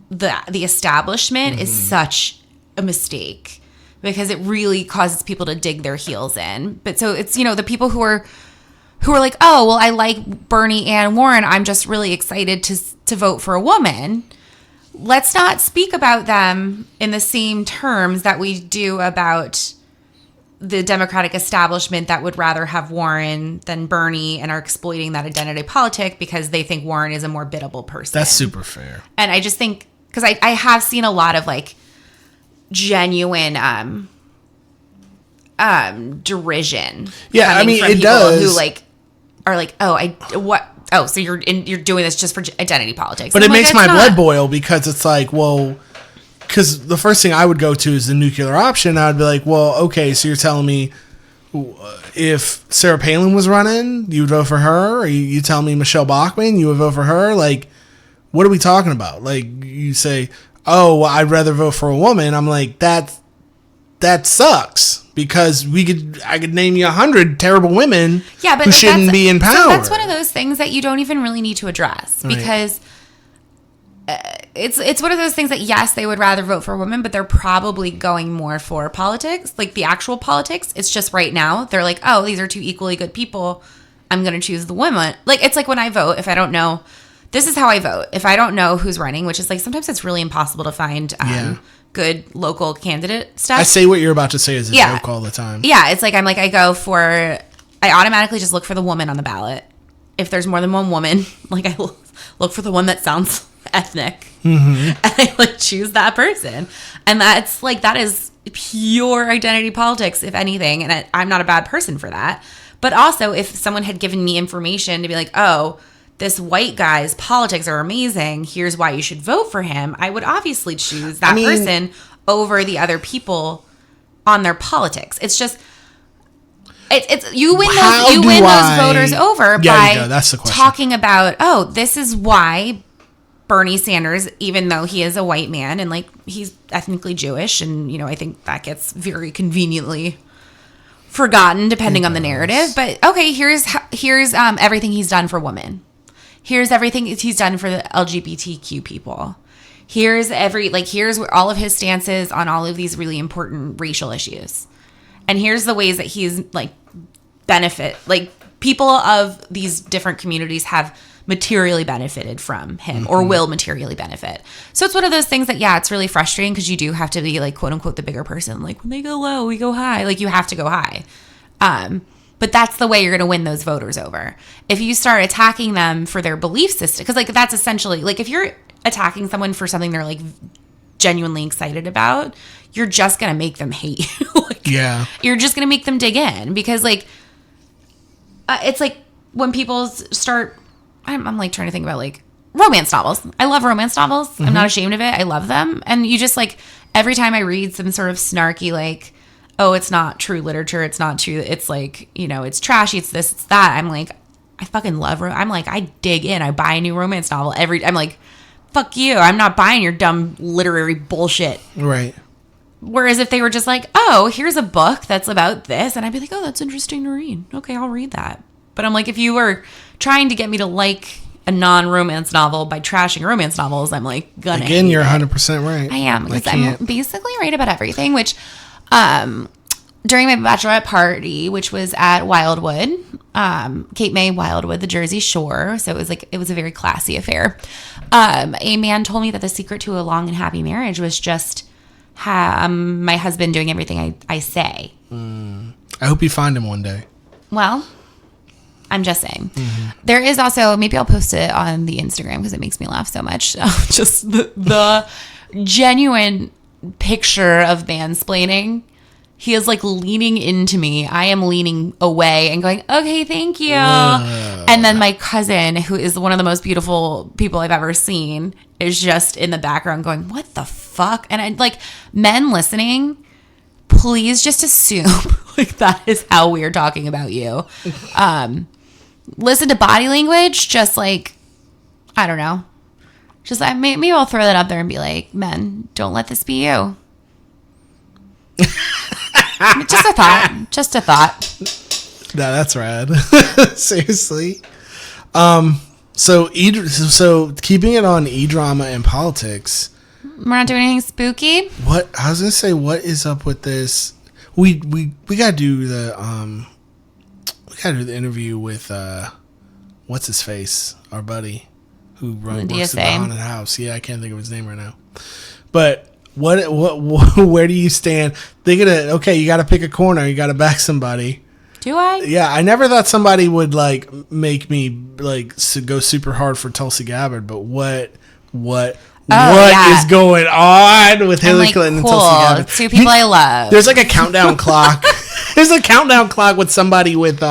the establishment is such a mistake, because it really causes people to dig their heels in. But so it's, the people who are like, oh, well, I like Bernie and Warren, I'm just really excited to vote for a woman. Let's not speak about them in the same terms that we do about the Democratic establishment that would rather have Warren than Bernie and are exploiting that identity politic because they think Warren is a more biddable person. That's super fair. And I just think, because I have seen a lot of genuine derision. Yeah, I mean, it does. Who are like, oh, so you're doing this just for identity politics. But it makes my blood boil, because it's like, well, because the first thing I would go to is the nuclear option. I would be like, well, okay, so you're telling me if Sarah Palin was running, you would vote for her? Or you tell me Michelle Bachmann, you would vote for her? What are we talking about? You say, oh, well, I'd rather vote for a woman. I'm like, that sucks. Because I could name you 100 terrible women who shouldn't be in power. So that's one of those things that you don't even really need to address, because it's one of those things that, yes, they would rather vote for a woman, but they're probably going more for politics, like the actual politics. It's just right now they're like, oh, these are two equally good people, I'm going to choose the woman. It's like when I vote, if I don't know, this is how I vote. If I don't know who's running, which is sometimes it's really impossible to find good local candidate stuff. I say what you're about to say is a joke all the time. Yeah, it's I automatically just look for the woman on the ballot. If there's more than one woman, I look for the one that sounds ethnic, and I choose that person. And that's that is pure identity politics, if anything. And I'm not a bad person for that. But also, if someone had given me information to be like, oh, this white guy's politics are amazing, here's why you should vote for him, I would obviously choose that person over the other people on their politics. It's just, you win those voters over by talking about, oh, this is why Bernie Sanders, even though he is a white man and he's ethnically Jewish, and I think that gets very conveniently forgotten depending on the narrative. But okay, here's everything he's done for women. Here's everything he's done for the LGBTQ people. Here's here's where all of his stances on all of these really important racial issues. And here's the ways that he's benefit, people of these different communities have materially benefited from him, or will materially benefit. So it's one of those things that, it's really frustrating, because you do have to be quote unquote the bigger person. When they go low, we go high. You have to go high. But that's the way you're going to win those voters over. If you start attacking them for their belief system, because that's essentially, if you're attacking someone for something they're genuinely excited about, you're just going to make them hate you. You're just going to make them dig in, because it's when people start, I'm trying to think about romance novels. I love romance novels. I'm not ashamed of it. I love them. And you just every time I read some sort of snarky oh, it's not true literature, it's not true, it's it's trashy, it's this, it's that, I'm I fucking love I dig in. I buy a new romance novel I'm fuck you, I'm not buying your dumb literary bullshit. Right. Whereas if they were just oh, here's a book that's about this, and I'd be oh, that's interesting to read. Okay, I'll read that. But I'm if you were trying to get me to a non-romance novel by trashing romance novels, I'm like gonna again. hate You're it. 100% right. I am, because I'm basically right about everything. Which, during my bachelorette party, which was at Wildwood, Cape May, Wildwood, the Jersey Shore, so it was a very classy affair. A man told me that the secret to a long and happy marriage was just my husband doing everything I say. I hope you find him one day. Well, I'm just saying. There is also, maybe I'll post it on the Instagram because it makes me laugh so much. Just the genuine picture of mansplaining. He is like leaning into me. I am leaning away and going, okay, thank you. And then my cousin, who is one of the most beautiful people I've ever seen, is just in the background going, what the fuck? And I like, men listening, please just assume like that is how we're talking about you. Listen to body language, just like, I don't know. Just maybe I'll throw that up there and be like, men, don't let this be you. Just a thought. Just a thought. No, that's rad. Seriously. So keeping it on e-drama and politics. We're not doing anything spooky. What I was gonna say, what is up with this? We gotta do the interview with what's his face, our buddy who works at the haunted house. Yeah, I can't think of his name right now. But what where do you stand? You gotta pick a corner. You gotta back somebody. Do I? Yeah, I never thought somebody would like make me like go super hard for Tulsi Gabbard. But what is going on with Hillary Clinton and Tulsi Gabbard? Two people I love. There's like a countdown clock. There's a countdown clock with somebody with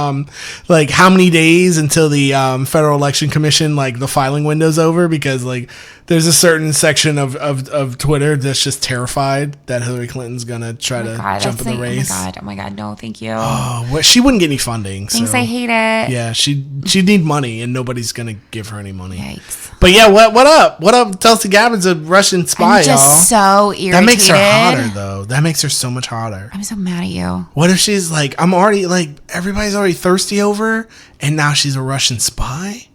like how many days until the Federal Election Commission, like the filing window's over, because like there's a certain section of Twitter that's just terrified that Hillary Clinton's gonna try to jump in the race. Oh my god, no, thank you. Oh, well, she wouldn't get any funding. Thanks, I hate it. Yeah, she'd need money, and nobody's gonna give her any money. Yikes. But yeah, what up? What up? Tulsi Gabbard's a Russian spy, I'm just so irritated. That makes her hotter, though. That makes her so much hotter. I'm so mad at you. What if she's like, I'm already like, everybody's already thirsty over her, and now she's a Russian spy?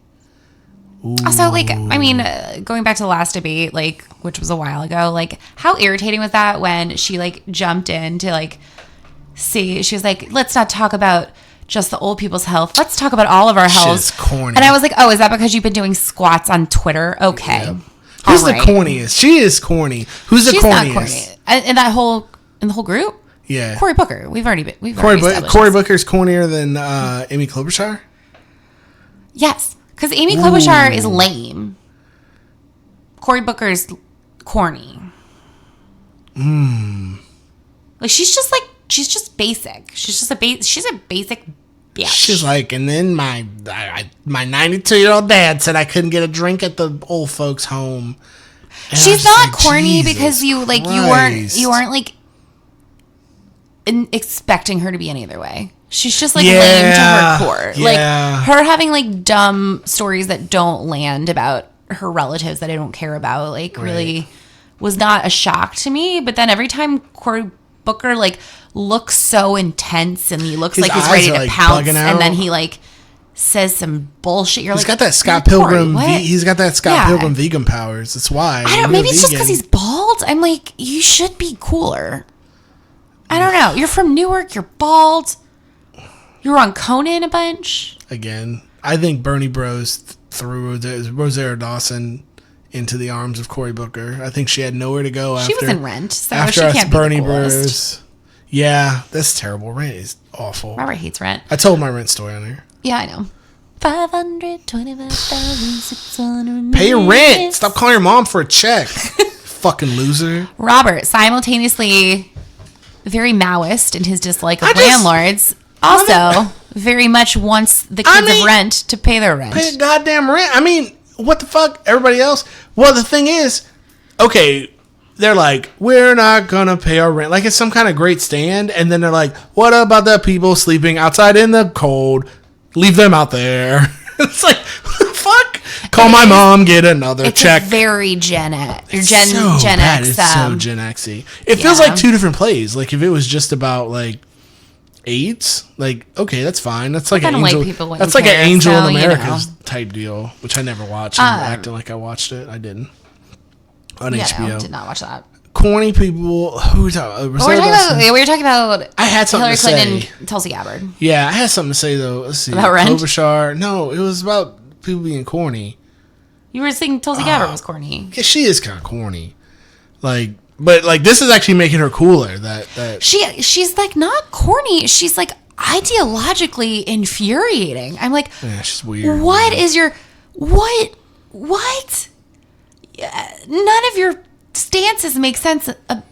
Ooh. Also, like, I mean, going back to the last debate, like, which was a while ago, like, how irritating was that when she, like, jumped in to, like, see, she was like, let's not talk about just the old people's health. Let's talk about all of our health. She's corny. And I was like, oh, is that because you've been doing squats on Twitter? Okay. Yeah. Who's the corniest? She is corny. Who's the corniest? She's not corny. In the whole group? Yeah. Cory Booker. Cory Booker's cornier than Amy Klobuchar? Yes. Because Amy Klobuchar is lame. Cory Booker's corny. Like, she's just basic. She's just she's a basic bitch. She's like, and then my 92-year-old dad said I couldn't get a drink at the old folks' home. And she's not like, corny because you weren't like expecting her to be any other way. She's just like lame to her core. Yeah. Like her having like dumb stories that don't land about her relatives that I don't care about, like really was not a shock to me. But then every time Cory Booker like looks so intense and he looks like he's ready to pounce, and then he like says some bullshit. He's got that Scott Pilgrim. He's got that Scott Pilgrim vegan powers. That's why. I don't. Maybe it's just because he's bald. I'm like, you should be cooler. I don't know. You're from Newark. You're bald. You were on Conan a bunch. Again, I think Bernie Bros threw Rosario Dawson into the arms of Cory Booker. I think she had nowhere to go after. She was in Rent, so after she can't Bernie be the Bros. Yeah, that's terrible. Rent is awful. Robert hates Rent. I told my Rent story on here. Yeah, I know. 525,600. Pay your rent. Stop calling your mom for a check. Fucking loser. Robert, simultaneously very Maoist in his dislike of landlords. Also, very much wants the kids of Rent to pay their rent. Pay the goddamn rent. I mean, what the fuck? Everybody else? Well, the thing is, okay, they're like, we're not going to pay our rent. Like, it's some kind of great stand. And then they're like, what about the people sleeping outside in the cold? Leave them out there. It's like, what the fuck? Call my mom, get another check. It's very Gen X. Gen X. It's so Gen X-y. It feels like two different plays. Like, if it was just about, like, AIDS. Like, okay, that's fine. That's like an white Angel. People That's like care, an Angel so, in America's type deal, which I never watched. I'm acting like I watched it. I didn't. On HBO. No, did not watch that. Corny people. Who we talking about? We were talking about. I had something Hillary to say. Clinton and Tulsi Gabbard. Yeah, I had something to say though. Let's see. About Rent? Klobuchar. No, it was about people being corny. You were saying Tulsi Gabbard was corny. Yeah, she is kind of corny. Like, but like this is actually making her cooler. That she's like not corny. She's like ideologically infuriating. I'm like, yeah, she's weird. What is your what? None of your stances make sense.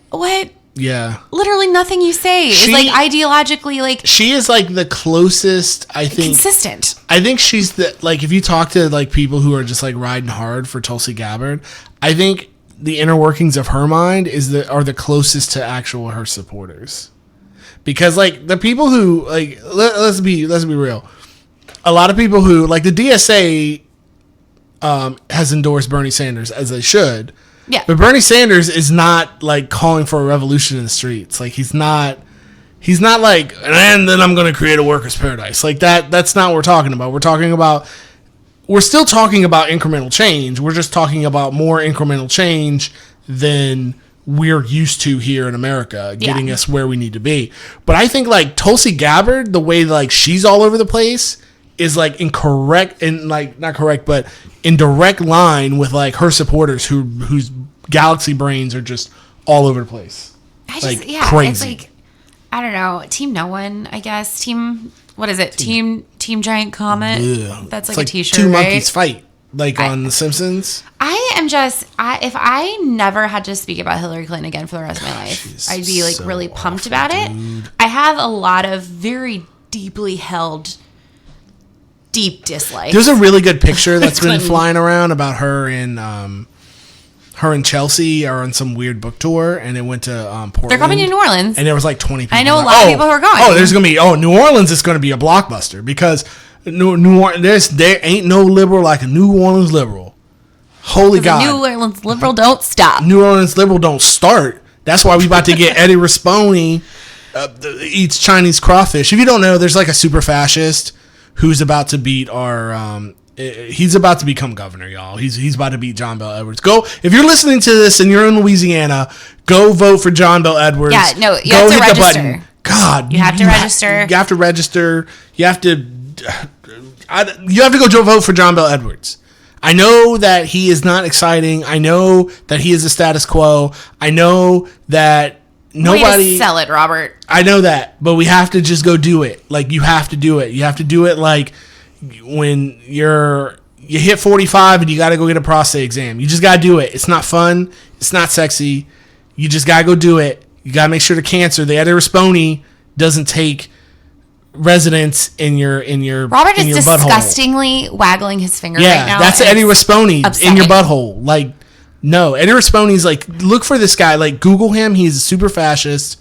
What? Yeah. Literally nothing you say is like ideologically like. She is like the closest, I think. Consistent. I think she's the, like, if you talk to like people who are just like riding hard for Tulsi Gabbard, I think the inner workings of her mind are the closest to actual her supporters. Because like the people who like, let's be real. A lot of people who like the DSA has endorsed Bernie Sanders, as they should. Yeah. But Bernie Sanders is not like calling for a revolution in the streets. Like he's not like, and then I'm going to create a workers' paradise. Like that's not what we're talking about. We're still talking about incremental change. We're just talking about more incremental change than we're used to here in America, getting us where we need to be. But I think like Tulsi Gabbard, the way like she's all over the place is like incorrect and like not correct, but in direct line with like her supporters whose galaxy brains are just all over the place. Crazy. It's like, I don't know, Team No One, I guess. What is it? Team Giant Comet. Ugh. That's like it's a t-shirt, two right? monkeys fight, like on The Simpsons. I am just, if I never had to speak about Hillary Clinton again for the rest of my life, I'd be like so really pumped about it. I have a lot of very deeply held deep dislikes. There's a really good picture that's been flying around about her in her and Chelsea are on some weird book tour, and it went to Portland. They're coming to New Orleans, and there was like 20 people. I know a lot of people who are going. Oh, there's gonna be New Orleans is gonna be a blockbuster because New Orleans there ain't no liberal like a New Orleans liberal. Holy God, New Orleans liberal don't stop. New Orleans liberal don't start. That's why we about to get Eddie Rispone eats Chinese crawfish. If you don't know, there's like a super fascist who's about to beat he's about to become governor, y'all. He's about to beat John Bel Edwards. Go, if you're listening to this and you're in Louisiana, go vote for John Bel Edwards. Yeah, no, you have to register. God, you have to register. You have to register. You have to go vote for John Bel Edwards. I know that he is not exciting. I know that he is the status quo. I know that nobody way to sell it, Robert. I know that, but we have to just go do it. Like, you have to do it. You have to do it like when you hit 45 and you got to go get a prostate exam. You just got to do it. It's not fun. It's not sexy. You just got to go do it. You got to make sure the Eddie Rispone doesn't take residence in your Robert in is your disgustingly waggling his finger right now. Yeah, that's Eddie Rispone upsetting. In your butthole. Like, no, Eddie Rispone's like, look for this guy. Like, Google him. He's a super fascist.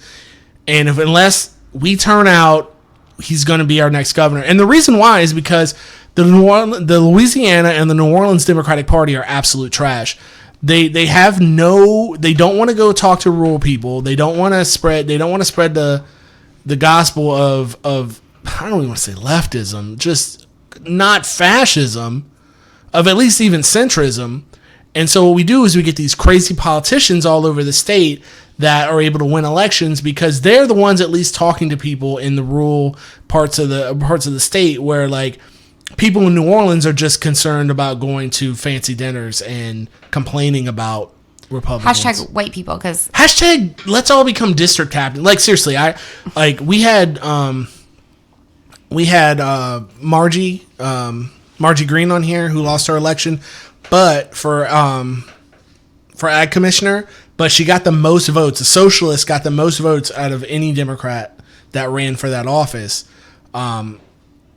And unless we turn out, he's going to be our next governor. And the reason why is because the Louisiana and the New Orleans Democratic Party are absolute trash. They don't want to go talk to rural people. They don't want to spread the gospel of I don't even want to say leftism, just not fascism, of at least even centrism. And so what we do is we get these crazy politicians all over the state that are able to win elections because they're the ones at least talking to people in the rural parts of the state where like people in New Orleans are just concerned about going to fancy dinners and complaining about Republicans. Hashtag white people, because hashtag let's all become district captain. Like, seriously, we had Margie Green on here who lost her election, but for ag commissioner, but she got the most votes. A socialist got the most votes out of any Democrat that ran for that office,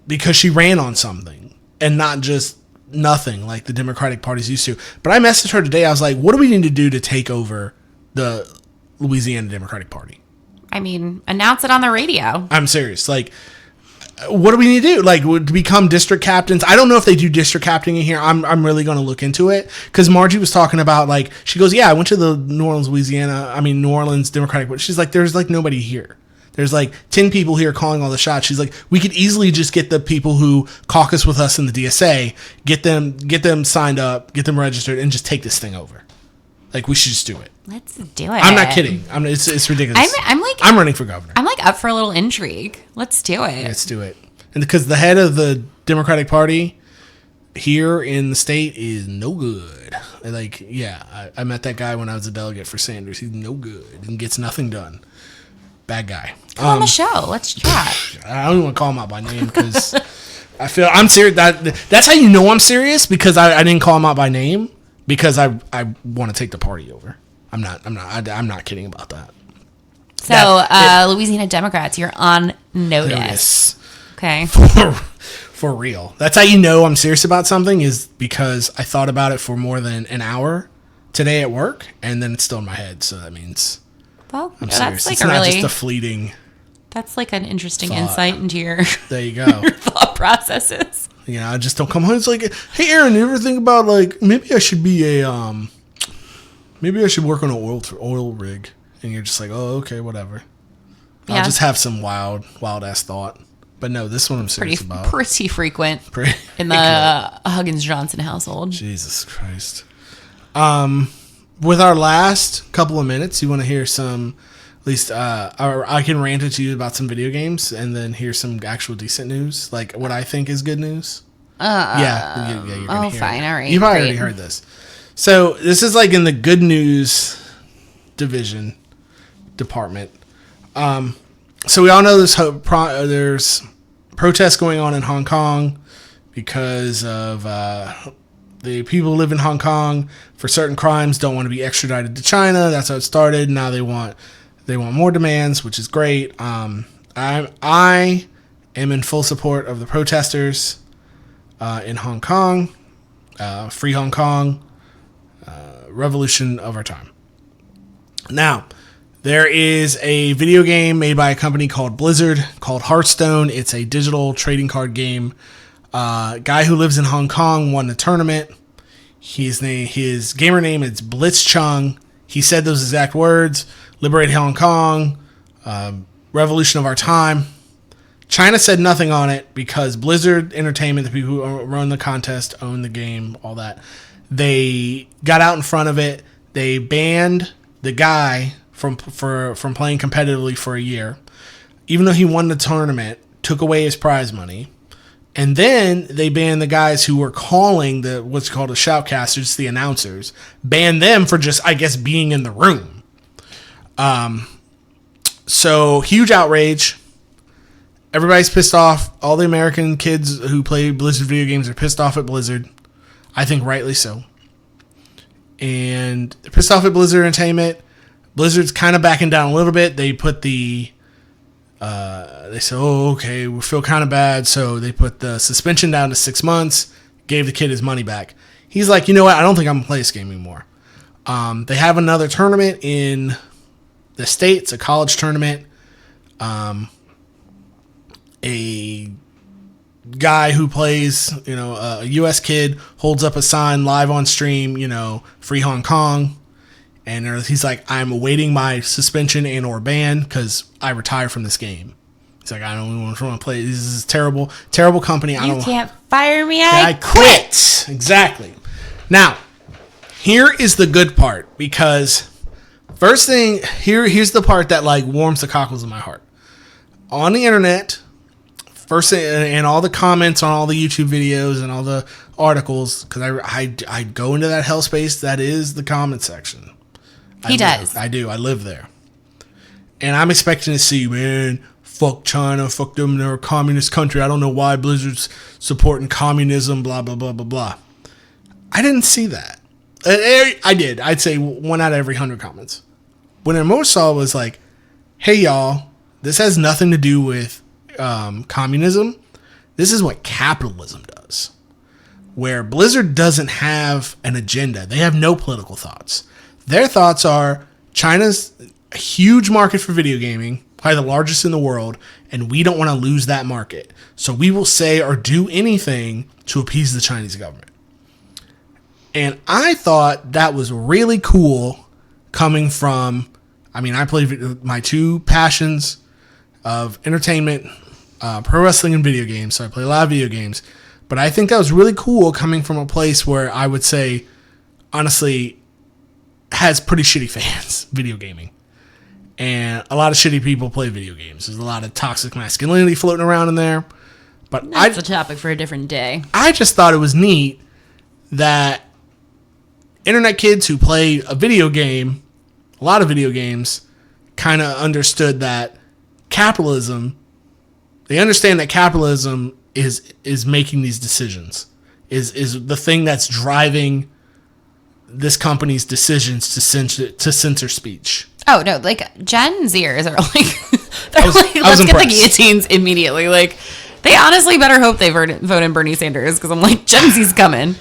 because she ran on something and not just nothing like the Democratic Party's used to. But I messaged her today. I was like, what do we need to do to take over the Louisiana Democratic Party? I mean, announce it on the radio. I'm serious. Like, what do we need to do? Like, to become district captains? I don't know if they do district captaining here. I'm really going to look into it, because Margie was talking about, like, she goes, yeah, I went to the New Orleans Democratic Party. She's like, there's like nobody here. There's like 10 people here calling all the shots. She's like, we could easily just get the people who caucus with us in the DSA, get them signed up, get them registered, and just take this thing over. Like, we should just do it. Let's do it. I'm not kidding. It's ridiculous. I'm running for governor. I'm like up for a little intrigue. Let's do it. Let's do it. And because the head of the Democratic Party here in the state is no good. Like, yeah, I met that guy when I was a delegate for Sanders. He's no good and gets nothing done. Bad guy. Come on the show. Let's chat. I don't even want to call him out by name because I feel I'm serious. That's how you know I'm serious, because I didn't call him out by name, because I want to take the party over. I'm not kidding about that. So Louisiana Democrats, you're on notice. Okay. For real. That's how you know I'm serious about something, is because I thought about it for more than an hour today at work, and then it's still in my head. So that means I'm serious. Like it's not just a fleeting. That's like an interesting insight into your. There you go. Your thought processes. Yeah, I just don't come home. It's like, hey, Aaron, you ever think about like maybe I should be a maybe I should work on an oil rig, and you're just like, oh, okay, whatever. Yeah. I'll just have some wild ass thought. But no, this one I'm serious about. Pretty frequent in the Huggins-Johnson household. Jesus Christ. With our last couple of minutes, you want to hear some, at least or I can rant at you about some video games and then hear some actual decent news, like what I think is good news. Yeah, you're gonna hear fine, it. all right. You've already heard this. So this is like in the good news department. So we all know there's protests going on in Hong Kong because of the people who live in Hong Kong for certain crimes don't want to be extradited to China. That's how it started. Now they want more demands, which is great. I am in full support of the protesters in Hong Kong. Free Hong Kong. Revolution of our time. Now, there is a video game made by a company called Blizzard called Hearthstone. It's a digital trading card game. Guy who lives in Hong Kong won the tournament. His gamer name is Blitzchung. He said those exact words: "Liberate Hong Kong, revolution of our time." China said nothing on it because Blizzard Entertainment, the people who run the contest, own the game, all that. They got out in front of it. They banned the guy from playing competitively for a year, even though he won the tournament, took away his prize money. And then they banned the guys who were calling what's called the shoutcasters, the announcers, banned them for just, I guess, being in the room. So huge outrage. Everybody's pissed off. All the American kids who play Blizzard video games are pissed off at Blizzard. I think rightly so. And they're pissed off at Blizzard Entertainment. Blizzard's kind of backing down a little bit. They put they said, oh, okay, we feel kind of bad. So they put the suspension down to 6 months, gave the kid his money back. He's like, you know what? I don't think I'm going to play this game anymore. They have another tournament in the States, a college tournament. A guy who plays, a U.S. kid holds up a sign live on stream, free Hong Kong. And he's like, I'm awaiting my suspension and or ban because I retire from this game. He's like, I don't want to play. This is terrible, terrible company. You can't fire me. I quit. Exactly. Now, here is the good part, because first thing, here's the part that like warms the cockles in my heart. On the internet, first thing, and all the comments on all the YouTube videos and all the articles, because I go into that hellspace that is the comment section. He does. I do. I live there. And I'm expecting to see, man, fuck China, fuck them, they're a communist country. I don't know why Blizzard's supporting communism, blah, blah, blah, blah, blah. I didn't see that. I did. I'd say 1 out of every 100 comments. What I most saw was like, hey, y'all, this has nothing to do with communism. This is what capitalism does. Where Blizzard doesn't have an agenda. They have no political thoughts. Their thoughts are, China's a huge market for video gaming, probably the largest in the world, and we don't want to lose that market. So we will say or do anything to appease the Chinese government. And I thought that was really cool coming from, I played my two passions, of entertainment, pro wrestling, and video games. So I play a lot of video games. But I think that was really cool coming from a place where I would say, honestly, has pretty shitty fans, video gaming. And a lot of shitty people play video games. There's a lot of toxic masculinity floating around in there. But that's a topic for a different day. I just thought it was neat that internet kids who play a video game, a lot of video games, kind of understood that capitalism, they understand that capitalism is making these decisions, is the thing that's driving this company's decisions to censor speech. Oh no, like Gen Zers are like, let's get the guillotines immediately. Like, they honestly better hope they vote in Bernie Sanders, because I'm like, Gen Z's coming.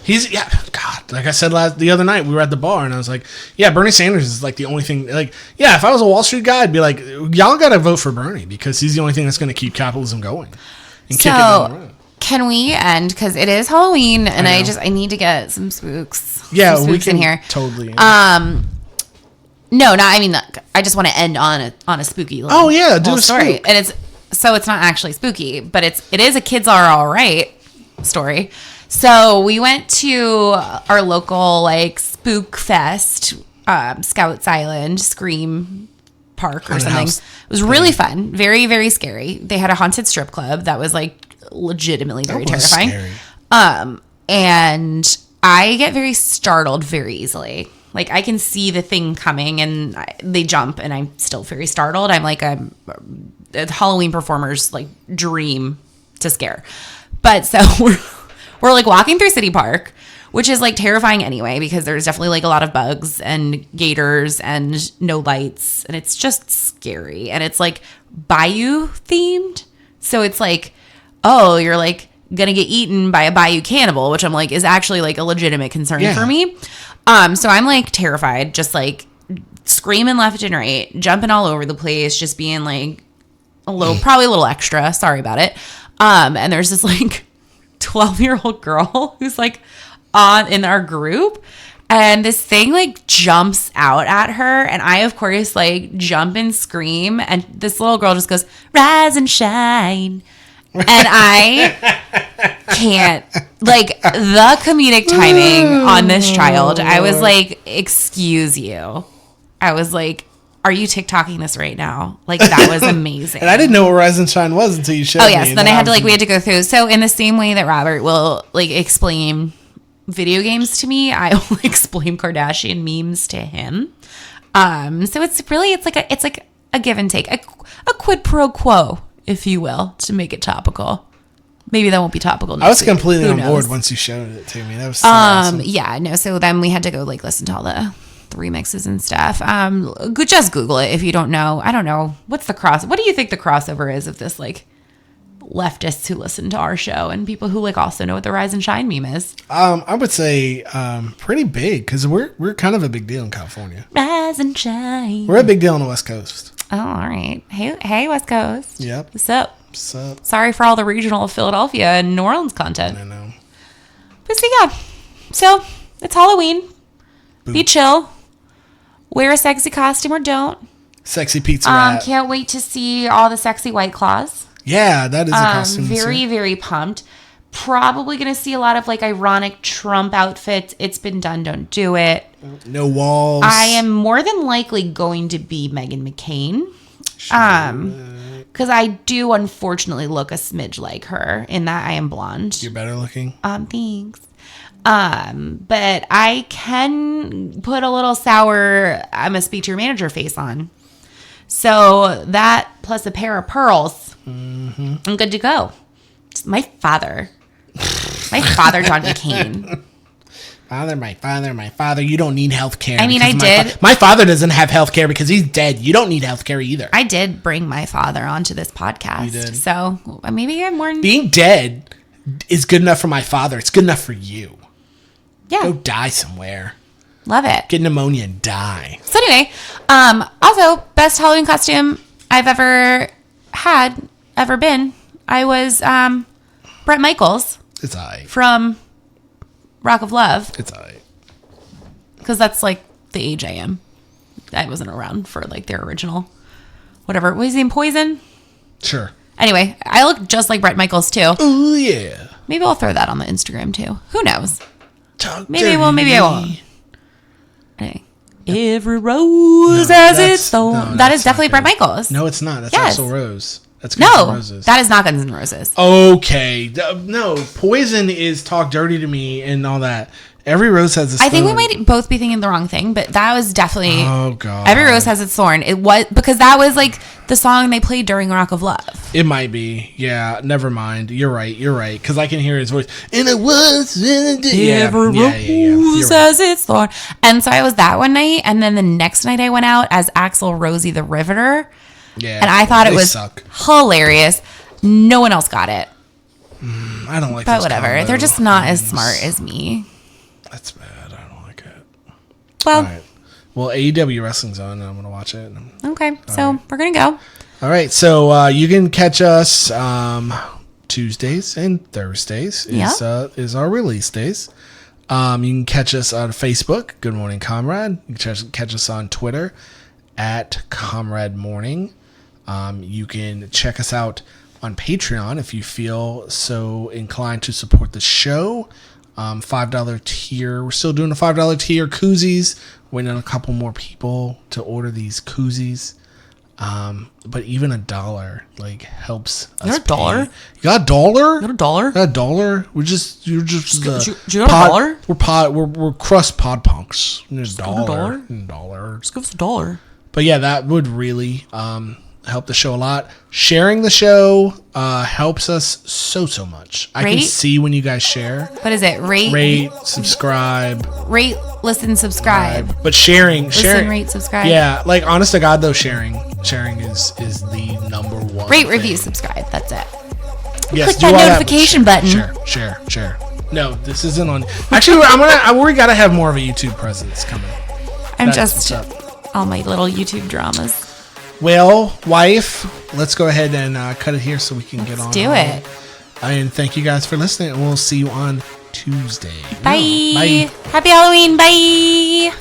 God, like I said the other night, we were at the bar and I was like, yeah, Bernie Sanders is like the only thing. Like, yeah, if I was a Wall Street guy, I'd be like, y'all got to vote for Bernie because he's the only thing that's going to keep capitalism going and kick it down the road. Can we end, because it is Halloween and I need to get some spooks. Yeah, some spooks we can in here. Totally. No, I mean, I just want to end on a spooky do a story. spook. And it's not actually spooky, but it is a kids are all right story. So we went to our local like spook fest, Scouts Island Scream Park or something. It was really fun, very, very scary. They had a haunted strip club that was like legitimately very terrifying. Scary. And I get very startled very easily. Like, I can see the thing coming and they jump and I'm still very startled. I'm like a Halloween performer's like dream to scare. But so we're like walking through City Park, which is like terrifying anyway, because there's definitely like a lot of bugs and gators and no lights. And it's just scary. And it's like bayou themed. So it's like, oh, you're like gonna get eaten by a bayou cannibal, which I'm like is actually like a legitimate concern for me. So I'm like terrified, just like screaming left and right, jumping all over the place, just being like probably a little extra. Sorry about it. And there's this like 12-year-old girl who's like in our group, and this thing like jumps out at her, and I of course like jump and scream, and this little girl just goes, "Rise and shine." And I can't, like, the comedic timing on this child. I was like, excuse you. I was like, are you TikToking this right now? Like, that was amazing. And I didn't know what Rise and Shine was until you showed me. Oh, yes. Then we had to go through. So in the same way that Robert will, like, explain video games to me, I will explain Kardashian memes to him. So it's like a give and take, a quid pro quo, if you will, to make it topical. Maybe that won't be topical next I was week. completely on board once you showed it to me. That was so awesome. Yeah, no, so then we had to go like listen to all the remixes and stuff. Just Google it if you don't know. I don't know. What do you think the crossover is of this like leftists who listen to our show and people who like also know what the Rise and Shine meme is? I would say pretty big, because we're kind of a big deal in California. Rise and Shine. We're a big deal on the West Coast. Oh, all right. Hey, West Coast. Yep. What's up? What's up? Sorry for all the regional Philadelphia and New Orleans content. I know. But so it's Halloween. Boom. Be chill. Wear a sexy costume or don't. Sexy pizza rat. Can't wait to see all the sexy White Claws. Yeah, that is a costume. Very, very pumped. Probably going to see a lot of like ironic Trump outfits. It's been done. Don't do it. No walls. I am more than likely going to be Meghan McCain. Because I do unfortunately look a smidge like her in that I am blonde. You're better looking. Thanks. But I can put a little sour, I'm a speak to your manager face on. So that plus a pair of pearls, I'm good to go. It's my father, John McCain. My father, you don't need health care. I mean, I did. My father doesn't have health care because he's dead. You don't need health care either. I did bring my father onto this podcast. You did. So maybe I'm more... Being dead is good enough for my father. It's good enough for you. Yeah. Go die somewhere. Love it. Get pneumonia and die. So anyway, also, best Halloween costume I've ever been. I was Bret Michaels. It's all right. From Rock of Love. It's all right. Because that's like the age I am. I wasn't around for like their original, whatever. Was he in Poison? Sure. Anyway, I look just like Bret Michaels too. Oh yeah. Maybe I'll throw that on the Instagram too. Who knows? Maybe I will. Maybe I won't. Anyway. Every rose has its thorn. No, that is definitely Bret Michaels. No, it's not. That's Axl Rose. That's Guns N' Roses. That is not Guns N' Roses. Okay. No, Poison is Talk Dirty to Me and all that. Every Rose has its thorn. I think we might both be thinking the wrong thing, but that was definitely... Oh, God. Every Rose Has Its Thorn. It was... Because that was, like, the song they played during Rock of Love. It might be. Yeah, never mind. You're right. Because I can hear his voice. And it was... Every Rose Has Its Thorn. And so I was that one night, and then the next night I went out as Axl Rosie the Riveter. Yeah. And I thought it was hilarious. No one else got it. I don't like But whatever. They're just not as smart as me. That's bad. I don't like it. Well, all right. Well, AEW Wrestling's on, and I'm going to watch it. Okay. So we're going to go. All right. So you can catch us Tuesdays and Thursdays is our release days. You can catch us on Facebook, Good Morning Comrade. You can catch us on Twitter at Comrade Morning. You can check us out on Patreon if you feel so inclined to support the show. $5 tier. We're still doing a $5 tier koozies. Waiting on a couple more people to order these koozies. But even $1 helps us. You got $1? You got $1? You got $1? Got $1? You're just do you got $1? We're crust pod punks. There's $1. Just give us $1. But yeah, that would really help the show a lot. Sharing the show helps us so much. I can see when you guys share. What is it? Rate, subscribe. Rate, listen, subscribe. But sharing. Listen, rate, subscribe. Yeah, like honest to God though, sharing is the number one. Rate, review, subscribe. That's it. Yes, click that notification button. Share. No, this isn't on. Actually, we gotta have more of a YouTube presence coming. All my little YouTube dramas. Well, wife, let's go ahead and cut it here so we can get on. Let's do it. And thank you guys for listening, and we'll see you on Tuesday. Bye. Happy Halloween. Bye.